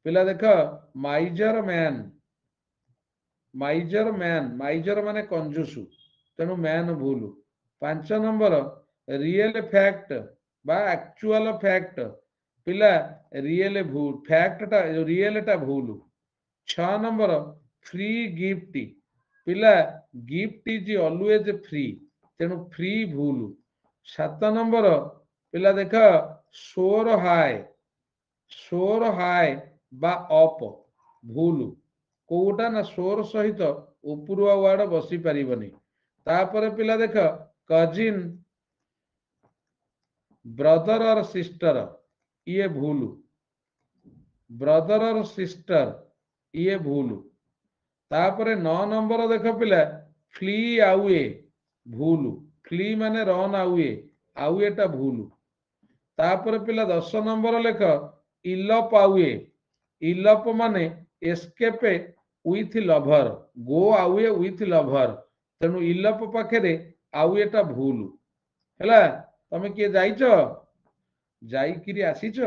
पिला देख माइजर मैन माइजर माने कंजूस तेणु मैन भूल। 5 नंबर रियल फैक्ट बा एक्चुअल फैक्ट पिला रियल भूल फैक्ट टा रियल टा भूल। 6 नंबर फ्री गिफ्ट पिला गिफ्ट इज ऑलवेज फ्री तेणु फ्री भूल। 7 नंबर पिला देख सोर हाय बा अप भूल कोटा ना सोर सहित उपरुआ वार्ड बसी पारिबनी। तापर पिला देख कजिन ब्रदर और सिस्टर ये भूल ब्रदर और सिस्टर ये भूल। तापर 9 नंबर देख पिला फ्ली आउए भूल फ्ली माने रन आउए टा भूल। तापर पिला 10 नंबर लेख इलप आउए इलप माने escape with lover go away with lover तेणु इलप पाखे आउए टा भूल हैला। तमे किए जाइकिरी आसीच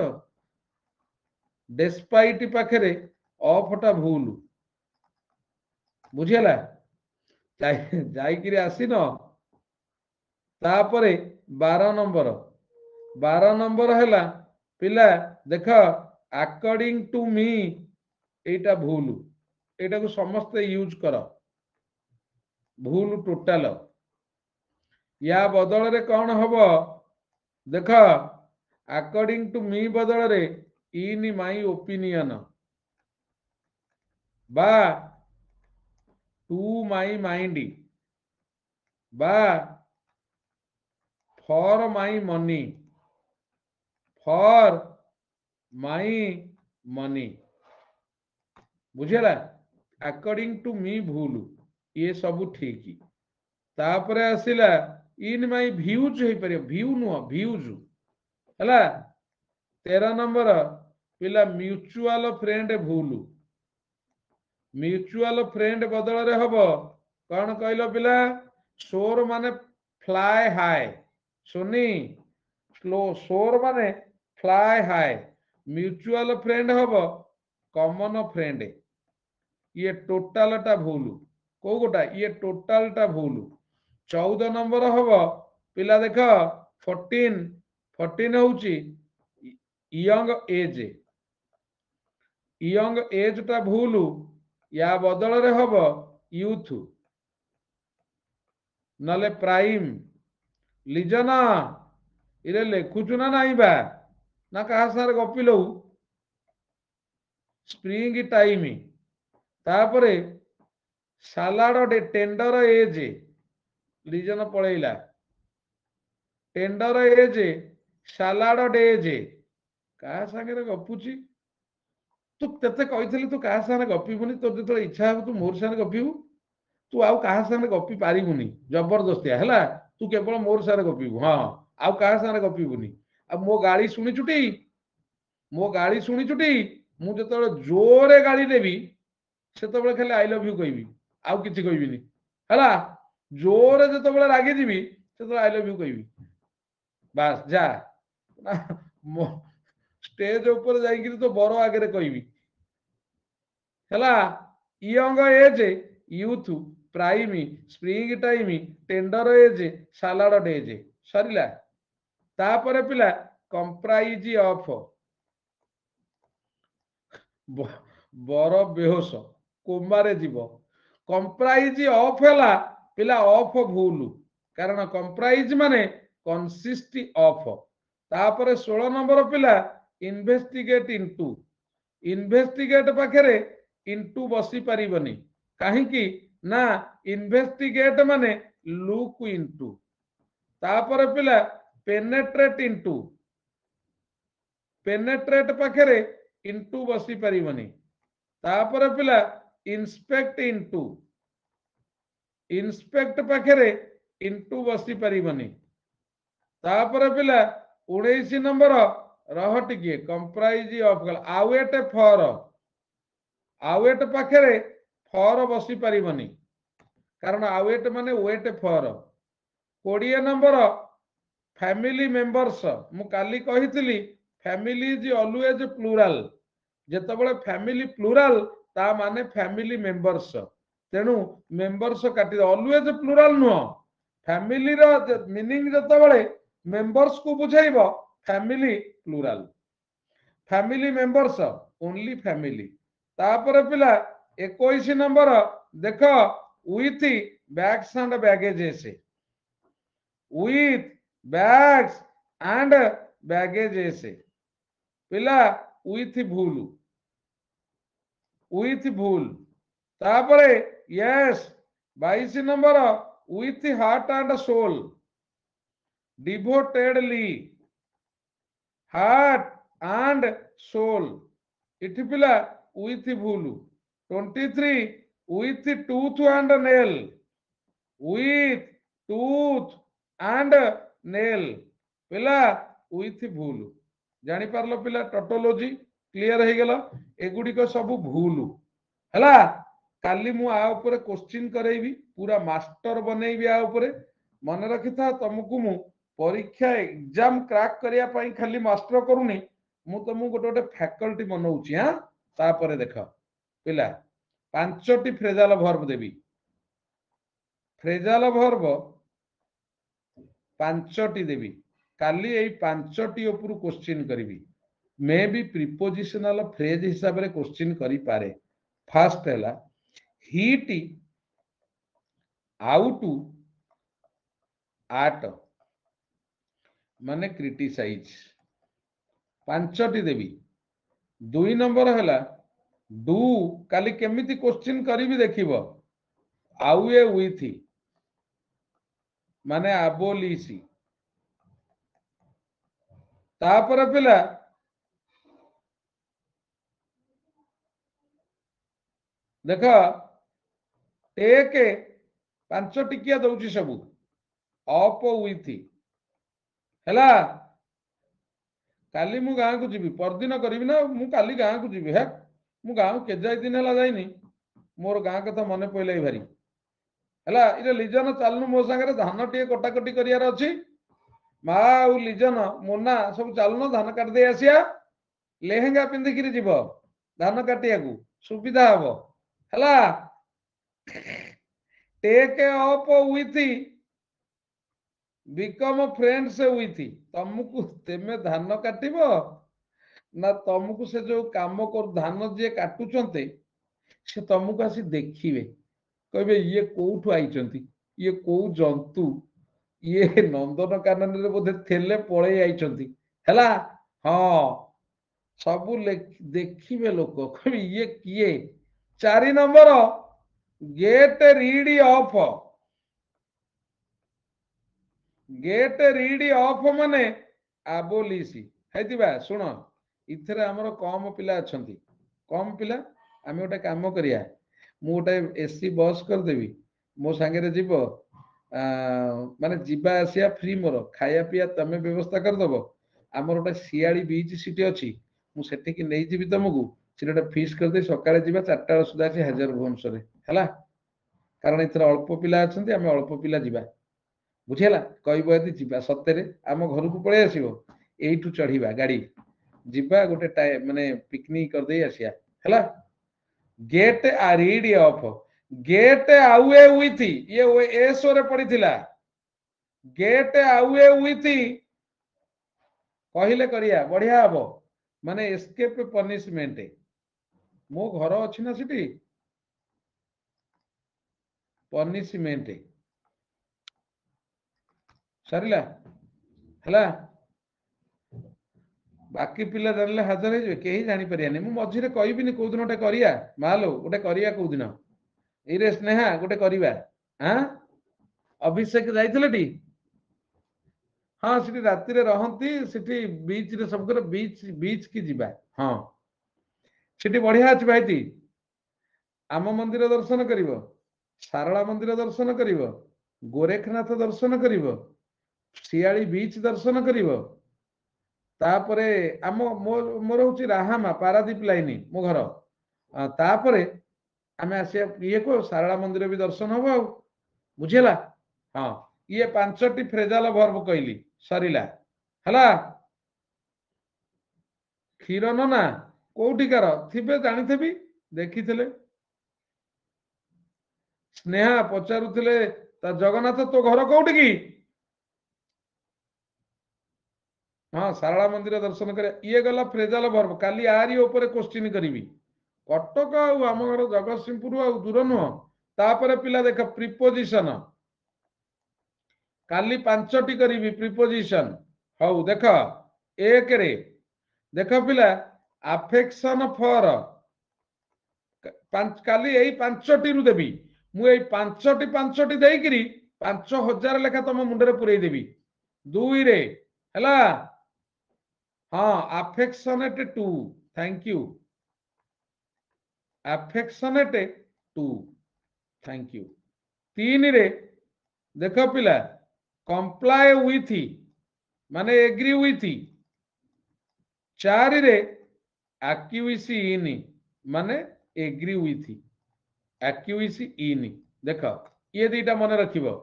डेस्पाइट पाखे ऑफटा भूल बुझीला जाइकिरी आसीन। तापरे 12 नंबर हैला पिला देख अकॉर्डिंग टू मी एटा भूल एटा को समस्त यूज कर भूल टोटाल या बदल रे कौन हबो देख अकॉर्डिंग टू मी बदल रे इन माय ओपिनियन बा टू माय माइंड बा फॉर माय मनी बुझेला अकॉर्डिंग टू मी भूल ये सब ठीक। तापरे आसिला इन माय व्यूज हे पर व्यू नो व्यूज हैला। 13 नंबर पिला म्यूचुअल फ्रेंड भूल म्यूचुअल फ्रेंड बदल रे हबो कौन कहलो पिला सोर माने फ्लाई हाई सुनी स्लो सोर माने फ्लाई हाई म्यूचुअल फ्रेंड हबो कॉमन फ्रेंड ये टोटाल टा भूल को गोटा ये टोटाल टा भूल। 14 नंबर हबो पिला देख 14 होउची यंग एज टा भूल या बदल रे हबो यूथ नले प्राइम लिजना इरे लेखुचु ना नहीं बा ना कहा सारे गपिलो स्प्रिंग टाइम तापरे सालाड डे टेंडर एज लिजन पळेला टेंडर एज सालाड डेज कहा संगे गपुची तू तेते कही तू क्या सागे गपिबुनि तो जो इच्छा हो तू मोर सागे गपिबू तू आउ क्या सागे गपी पारिबुनि जबरदस्तिया है तू केवल मोर सागे गपिबू हाँ आउ क्या सागे गपिबुनि आ मो गाड़ी शुणी छुटी मो गाड़ी शुणी छुटी मु जो जोरे गाड़ी देवी से खाली आई लव यू कहबी आउ किछि कहबिनी हला जोरे जो रागी जीवी से आई लव यू कहबी बास जा स्टेज ऊपर जाइकिरी तो बर आगे कहबी हला young age youth prime spring time tender age salad age सरिला तापर पिला कंप्राइज ऑफ बर बेहोश कोमारे जीव कंप्राइज ऑफ है पिला ऑफ भूल कारण कंप्राइज माने कंसिस्ट ऑफ तापर 16 नंबर पिला इन्वेस्टिगेट इनटू इन्वेस्टिगेट पाखरे इनटू बसी पारिबनी काहेकि ना इन्वेस्टिगेट माने लुक इनटू तापर पिला पेनेट्रेट इनटू पेनेट्रेट पाखरे इनटू बसी पारिबनी तापर पिला इंस्पेक्ट इनटू इंस्पेक्ट पाखरे इनटू बसी पारिबनी तापर पिला 19 नंबर रह टिके comprise of await for await पाखरे फॉर बसी पारिबनी कारण आवेट माने wait for 20 number family members मु काली कहितली फैमिली इज ऑलवेज प्लूराल जेतबेले फैमिली प्लूराल ता माने फैमिली मेंबर्स तेणु मेंबर्स काटी ऑलवेज प्लूराल नुह फैमिली रो मीनिंग जेतबेले मेंबर्स को बुझाइबो family plural family members only family तापर पिला 21 नंबर देख with bags and baggages with bags and baggages पिला विथ भूल तापरे yes 22 number with heart and soul devotedly heart and soul इति पिला विथ भूल 23 with tooth and nail with tooth and nail पिला विथ भूल जानी पारलो पिला टोटोलॉजी क्लियर हो गला एगुड़िक सब भूल है काली मु आ ऊपर क्वेश्चन करेबी पूरा मास्टर बनैबी आ ऊपर मन रखी था तुमको मु परीक्षा एग्जाम क्रैक करिया पई खाली मास्टर करूनी मु तुमको गोटे गोटे फैकल्टी बनौची हां तापर देख पिला 5टी फ्रेजाल वर्ब देबी फ्रेजाल वर्ब 5टी देबी काली एई 5टी ऊपर क्वेश्चन करिबी मे बी प्रीपोजिशनल फ्रेज हिसाब रे क्वेश्चन करि पारे फर्स्ट हैला हिट आउट आट माने क्रिटिसाइज 5टी देबी 2 नंबर हैला डू काली केमिति क्वेश्चन करिबी देखिबो आउ ए विथ माने आबोलिसी तापर पिला देख टेक 5 टिकिया दउची सब अप विथ हैला काली मु गाँ को जीवी परदिन करी ना मु काली गाँ को जीवी है मु गाँ के जाई दिन हला जाइनी मोर गाँ कथा मने पइलाई भारी हला इरे लिजन चालनु मो संगे धान टिए कटाकटी करियार अछि मा आ लिजन मोना सब चालनु धान काट दे आसिया लेहेंगा पिंधिकिरी जीव धान काटिया को सुविधा हबो हला take up with become friends with तुमको तेमे धान काटिबो ना तुमको से जो काम कर धान जे काटुचंते से तुमको आसी देखिबे कहबे ये कोठु आइचंती ये को जंतु ये नंदन कानन रे बोधे थेले पळे आइचंती हैला हां सब देखिबे लोक कहबे ये किए 4 नंबर गेट रीड ऑफ माने आबोलिसी हैतिबा सुन इथरे हमर कम पिला अछंती कम पिला आमे ओटा काम करिया मु गोटे एसी बस कर देबी मो संगे रे जीव माने जीवा आसिया फ्री मोर खाया पिया तमे व्यवस्था कर दबो आमर गोटे सियाड़ी बीच सीट अच्छी मुझे नहीं जी तुमको सीट गोटे फिक्स करदे सकाଳେ ଯିବା 4ଟା ବେଳ ସୁଦ୍ଧା ଆସି ହାଜର ଭୁବନେଶ୍ୱରରେ ହେଲା କାରଣ ଏଥର ଅଳ୍ପ ପିଲା ଅଛନ୍ତି ଆମେ ଅଳ୍ପ ପିଲା ଯିବା ବୁଝିହେଲା କହିବ ଯଦି ଯିବା ସତରେ ଆମ ଘରକୁ ପଳେଇ ଆସିବ ଏଇଠୁ ଚଢିବା ଗାଡି ଯିବା ଗୋଟେ ମାନେ ପିକନିକ କରିଦେଇ ଆସିବା ହେଲା get a rid of get away with ये एस रे पड़ीथिला गेट आवे विथ कहले करिया बढ़िया हबो माने एस्केप पनिशमेंट मो घर अछि ना सिटी पनिशमेंट सरिला हला बाकी पिला जानले हाजर हे केही जानि परियानी मु मझिरे कहबिनी को दिन गोटे करिया मालो गोटे करिया को दिन एरे स्नेहा गोटे करिवा हां अभिषेक जाइथिलटी हाँ सिटी राति रे रहंती सिटी बीच रे सब कर बीच बीच की जिबा हाँ सिटी बढ़िया अछि भाईती आम मंदिर दर्शन करिवो सारला मंदिर दर्शन करिवो गोरेखनाथ दर्शन करिवो सियाली बीच दर्शन करिवो तापरे आम मोर हूँ राहामा पारादीप लाइन मो घर तापरे आम आसिया ये को सारला मंदिर भी दर्शन हम आ बुझेला हाँ ये 5टी फ्रेजाल वर्ब कहली सरिला हला क्षीर नना कोठिकार थिबे जानिथेबी देखिथिले स्नेहा पचारुथिले जगन्नाथ तो घर कोठी की हाँ सारला मंदिर दर्शन कर ये गला फ्रेजाल वर्ब काली आरी ऊपर क्वेश्चन करी कटक आम घर जगतसिंहपुर आ दूर नुह तापर पिला देख प्रिपोजिशन काली 5टी करी प्रिपोजिशन हौ देख एक रे देख पिला अफेक्शन फॉर काली यही 5टी रु देवी मु यही 5टी देकरी 5000 लेखा तुम मुंडे पुरई देवी 2 रे हला हाँ affectionate to thank you affectionate to thank you 3 रे देख पिला कंप्लाय विथ माने एग्री विथ 4 रे एक्यूसी इन माने एग्री विथ एक्यूसी इन देख ये दीटा मन रखिबो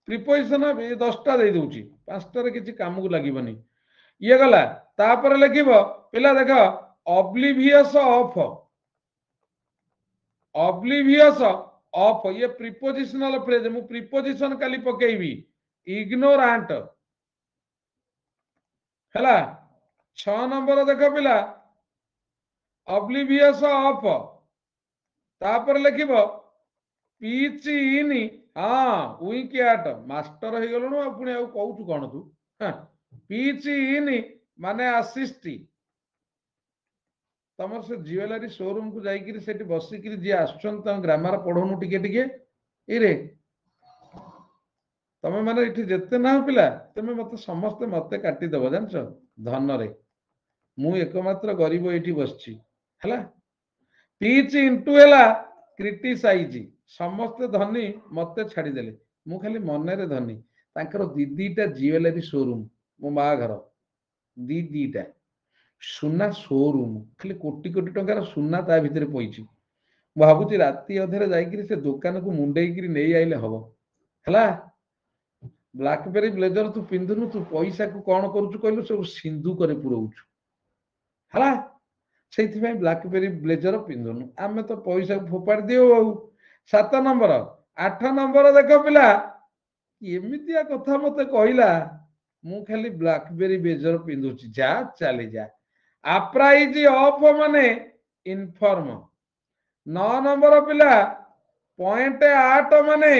प्रिपोजिशन 10टा दे दूची 5टा रे किछि काम को लागीबनी ये गला तापर लिखिबो पिला देख ऑब्लिवियस ऑफ ये प्रिपोजिशनल फ्रेज मु प्रिपोजिशन काली पकेइबी इग्नोरांट हला 6 नंबर देख पिला ऑब्लिवियस ऑफ तापर लिखिबो पीच इन हाँ विकेट मास्टर हो गलु आ पुणी आ कहू कौन तू पीच इन माने असिस्ट तमर से ज्वेलरी शोरूम को जाइकिरी सेठी बसिकिरी जे आछन त ग्रामर पढोनु टिके टिके इरे तमे माने इठी जेते ना पिला तमे मते समस्त मते काटी दबो जानछ धन रे मु एकमात्र गरीब एठी बसची हला पीच इनटू हला क्रिटिसाइज समस्त धनी मते छाड़ी देले मु खाली मन रे धनी तांकर दीदीटा ज्वेलरी शोरूम मो मा घर दीदीटा सुना शोरूम खाली कोटी कोटी टंकार सुना ता भितर पईची भाबुची राती अधरे जाइकिरी से दुकान को मुंडेइकिरी नहीं आइले हबो हला ब्लैकबेरी ब्लेजर तू पिंधुनु तू पैसा को कौन करूछु कहलु सब सिंधु करे पुरौछु हला सेथि में ब्लैकबेरी ब्लेजर पिंधुनु आमे तो पैसा फोपाड़ दियो आ 7 नंबर 8 नंबर देखो पिला एमितिया कथा मते कहला मु खाली ब्लैकबेरी ब्लेजर पिंधुची जा चले जा अप्राइज ऑफ माने इनफॉर्म 9 नंबर पिला पॉइंट 8 माने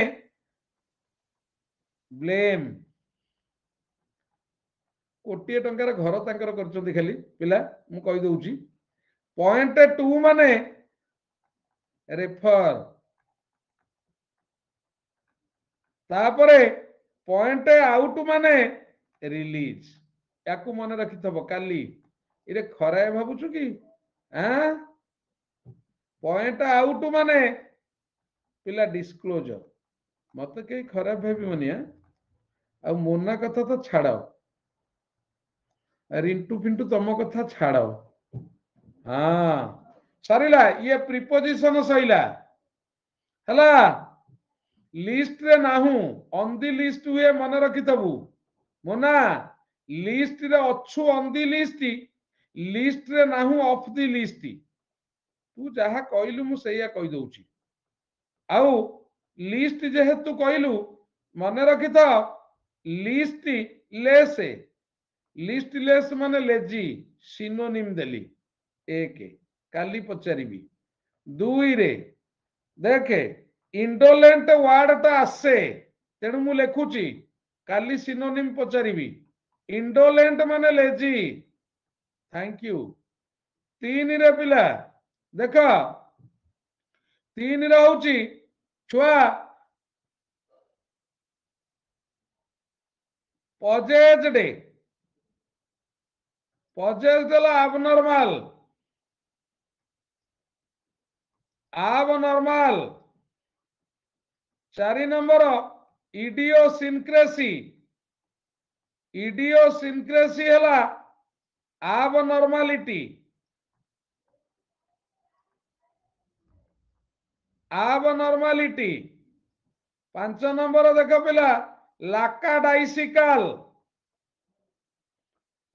ब्लेम कोटी टंकार घर तांकर करचंती खाली पिला मु कहि दउची पॉइंट 2 माने रेफर तापरे पॉइंट आउट माने रिलीज याकू मन रखि थबो काली इरे खराय भाबुछु कि हां पॉइंट आउट माने पिला डिस्क्लोजर मत कई खराब भाबी मनिया आ मोना कथा तो छाड़ रिंटू पिंटू तुम कथा छाड़। हाँ सरिला ये प्रिपोजिशन सैला हला लिस्ट रे नाहू ऑन दी लिस्ट हुए मन रखिथबू मोना लिस्ट रे अच्छु ऑन दी लिस्ट रे नाहू ऑफ दी लिस्ट तू जहा कहलु मु सैया कहि दउची आउ लिस्ट जेहेतु कहलु मन रखिथ लिस्ट लेस माने लेजी सिनोनिम देली एक काली पचारिबी दुई रे देखे इंडोलेंट वार्ड टा आसे तेणु मु लेखुची काली सिनोनिम पचारिबी इंडोलेंट माने लेजी थैंक यू तीन रे पिला देख तीन रे होची छुआ पजेज्ड abnormal चारि नंबर इडियोसिनक्रेसी है abnormality पांच नंबर देख पिला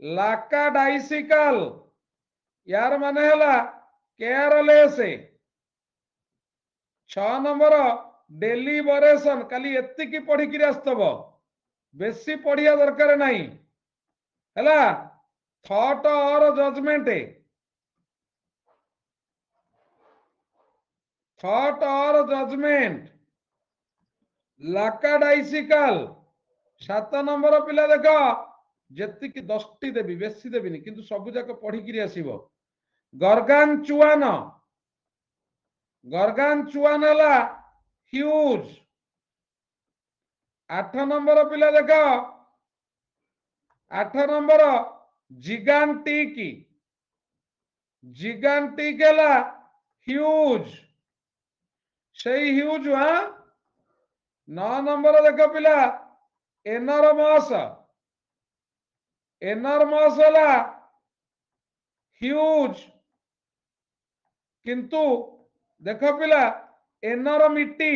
लाकाडाइसिकल यार माने हला केयरलेस छ नंबर डेलीबरेशन काली एतिकी पढ़ी कि आसतब बेसी पढ़िया दरकार नहीं हला थॉट और जजमेंट लाकाडाइसिकल सात नंबर पिला देख जेतिकी 10टी देवी बेसी देविनी किंतु सब जाक पढ़ी आसीबो गर्गानचुआन हला ह्यूज 8 नंबर पिला देख 8 नंबर जिगांटिक हला ह्यूज से ह्यूज हाँ 9 नंबर देख पिला एनरमस हला ह्यूज किंतु देख पिला एनरमिटी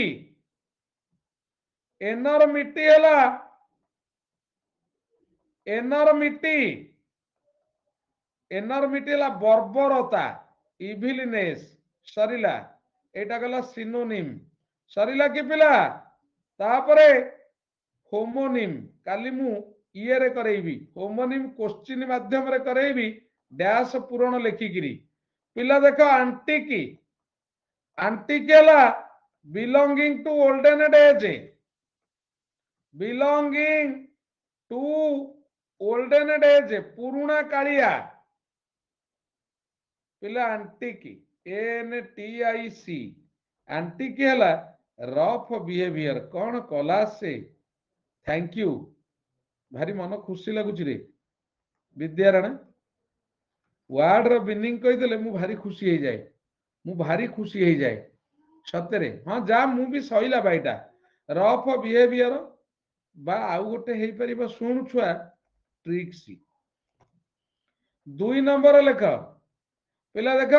हला बर्बरता इविलनेस सरिला एटा गला सिनोनिम सरिला कि पिला तापरे होमोनिम काली मु ये रे करेबी होमोनिम क्वेश्चन माध्यम रे करेबी डैश पूरण लेखिकिरी पिला देख आंटिक हला बिलोंगिंग टू ओल्डन एज पुराणा कालिया पिला आंटिक ANTIC आंटिक हला रफ बिहेवियर कौन कला से थैंक यू भारी मन खुशी लगुच रे विद्यारायण वार्ड रो बिनिंग कहीदेले मु भारी खुशी हो जाए सतरे हाँ जा मु भी सहिला बाईटा रफ बिहेवियर बा आउ गोटे हे परिबा सुन छुआ ट्रिक्स 2 नंबर लेख पिला देख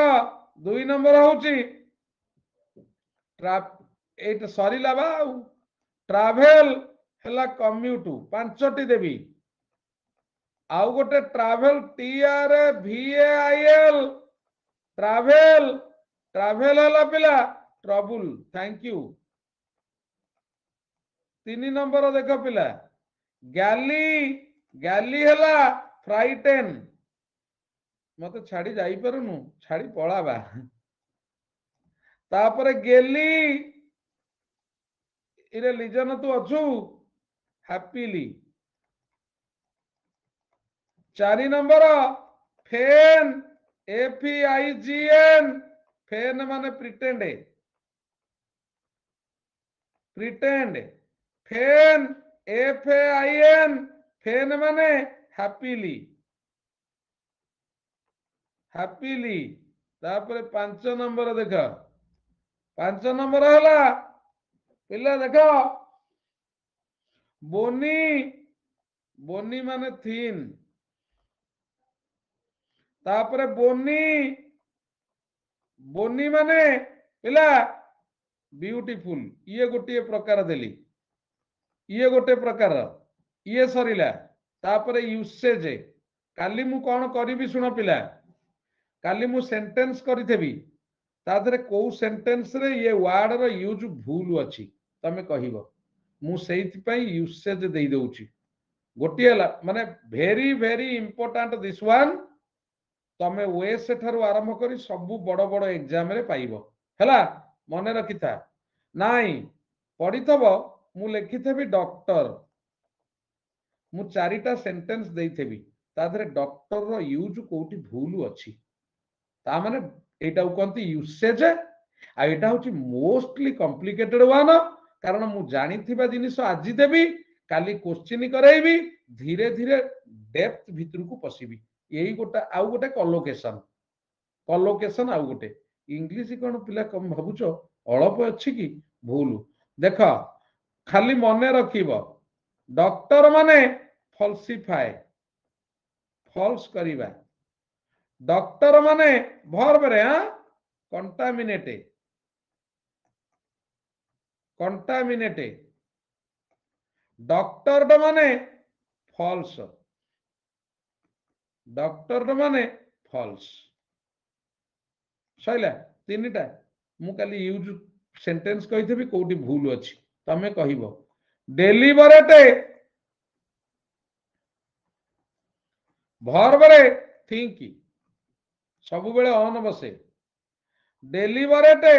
2 नंबर होची सरिला बा ट्रावेल हला कम्यूट 5टी देवी आउ गोटे ट्रावेल TRAVAL ट्रावेल हला पिला ट्रबुल थैंक यू 3 नंबर देख पिला गैली हला फ्राइटेन मत छाड़ी जाई परनु छाड़ी पळाबा तापरे गेली इरे लिजन तू अछु हैप्पीली 4 नंबर फेन FEIGN फेन माने प्रिटेंड फेन FAIN फेन माने हैप्पीली तापरे 5 नंबर देख 5 नंबर हला पिला देख बोनी माने थीन तापरे बोनी बोनी माने पिला ब्यूटीफुल ये गोटे प्रकार देली ये गोटे प्रकार ये सरिला तापरे यूसेज काली मु कौन करी शुण पिला काली मु सेंटेंस करी तादरे को सेंटेंस रे ये वर्ड रो यूज भूल अछि तमे कहिबो मु सेइति पई यूसेज देई दउची गोटे माने very very important this one तमे ओएस ठारू आरंभ करी सब बड़ बड़ एग्जाम रे पाइबो हला मने रखिथा नाई पढ़िथबो मु लिखिथेबी डॉक्टर मु चारिटा सेंटेंस देइथेबी तादरे डॉक्टर रो यूज कोठी भूल अछि ता माने एटा कहती यूसेज आ एटा होची मोस्टली कॉम्प्लिकेटेड वन कारण मु जानिथिबा जिनिस आज देबी काली क्वेश्चन करैबी धीरे धीरे डेप्थ भितर को पसिबी यही गोटा आउ गोटे कलोकेशन आउ गोटे इंग्लिश कौन पिला कम भावुच अल्प अच्छी कि भूल देख खाली मने रखिब डॉक्टर माने फॉल्सिफाई फॉल्स करिबा डॉक्टर माने भर्ब रे कंटामिनेटे कंटामिनेटे डॉक्टर माने फॉल्स डॉक्टर माने फॉल्स सैला तीनटा मु काली यूज सेंटेंस कहिथेबी कोठी भूल अछि तमे कहिबो डेलिवरेटे भर्ब रे थिंक सब बेले ऑन बसे डेलिवरेटे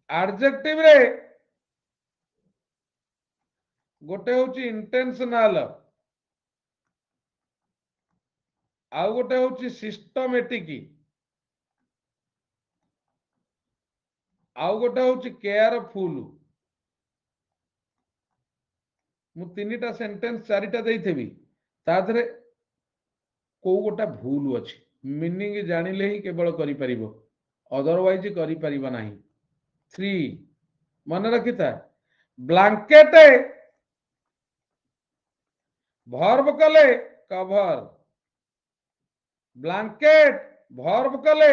एडजेक्टिव रे गोटे होची इंटेंशनल आउ गोटे होची सिस्टमेटिक आउ गोटे होची केयरफुल मु तीनटा सेंटेंस चारिटा देइथेबी तादरे को गोटा भूल अछि मीनिंग जानिले ही केवल करि परिबो अदरवाइज करि परिबा नाही 3 मन रखिता ब्लैंकेट भर्ब कले कवर ब्लैंकेट भर्ब कले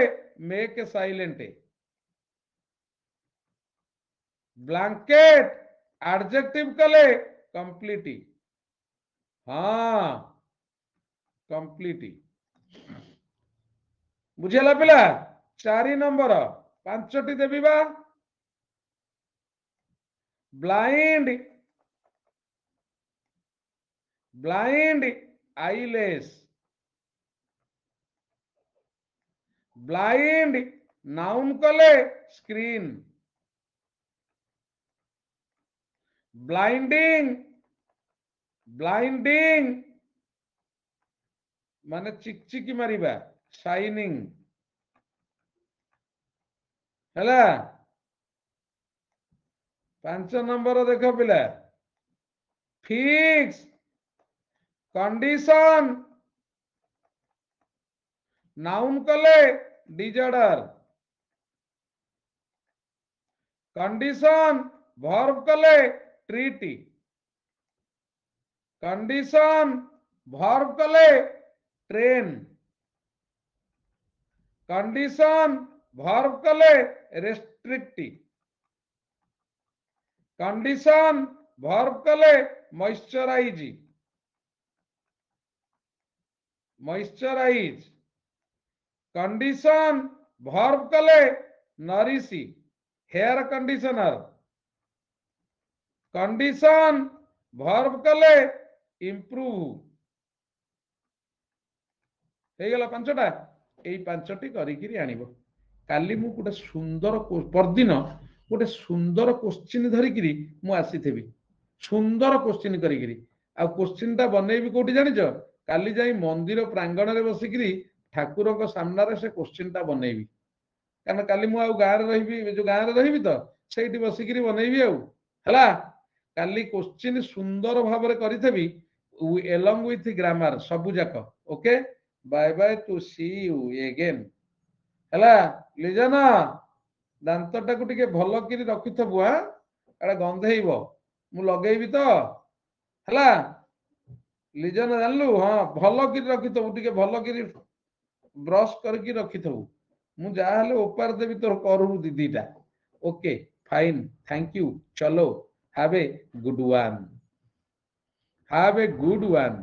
मेक साइलेंट ब्लैंकेट एडजेक्टिव कले कंप्लीट हाँ कंप्लीट बुझेला पिला 4 नंबर 5टी देबी बा blind blind eyeless blind noun कले स्क्रीन ब्लाइंडिंग ब्लाइंडिंग माने चिकचिकी मारिबा शाइनिंग हैला 5 नंबर देख पिला फिक्स कंडीशन नाउन कले डिजॉर्डर कंडीशन वर्ब कले ट्रीट कंडीशन वर्ब कले ट्रेन कंडीशन वर्ब कले रेस्ट्रिक्ट कंडीशन वर्ब कले मॉइस्चराइज मॉइस्चराइज कंडीशन वर्ब कले nourish hair conditioner condition verb कले इंप्रूव हे गला 5टा एई 5टी करिकिरी आनिबो काली मु गोटे सुंदर परदिन गोटे सुंदर क्वेश्चन धरिकिरी मु आसीथेबी सुंदर क्वेश्चन करिकिरी आ क्वेश्चन टा बनेबी कोठी जानिछ काली जाई मंदिर प्रांगण रे बसिकिरी ठाकुर को सामना रे से क्वेश्चन टा बनेबी कारण काली मु आउ गार रहिबी जो गार रहिबी तो सेठी बसिकिरी बनेबी आउ हला काली क्वेश्चन सुंदर भाव रे करिथेबी एलोंग विथ ग्रामर सबु जाक okay bye bye to see you again हला लिजन दांत टाकू टिके भल किरी रखिथबु हां एडा गंधेइबो मु लगेइबी तो हला लिजन जानलु हाँ भल कि रखिथबु टिके भल कि ब्रश करके रखिथबु मु जा हेले ओपार देबी तोर करू दीदीटा ओके फाइन थैंक यू चलो have a good one have a good one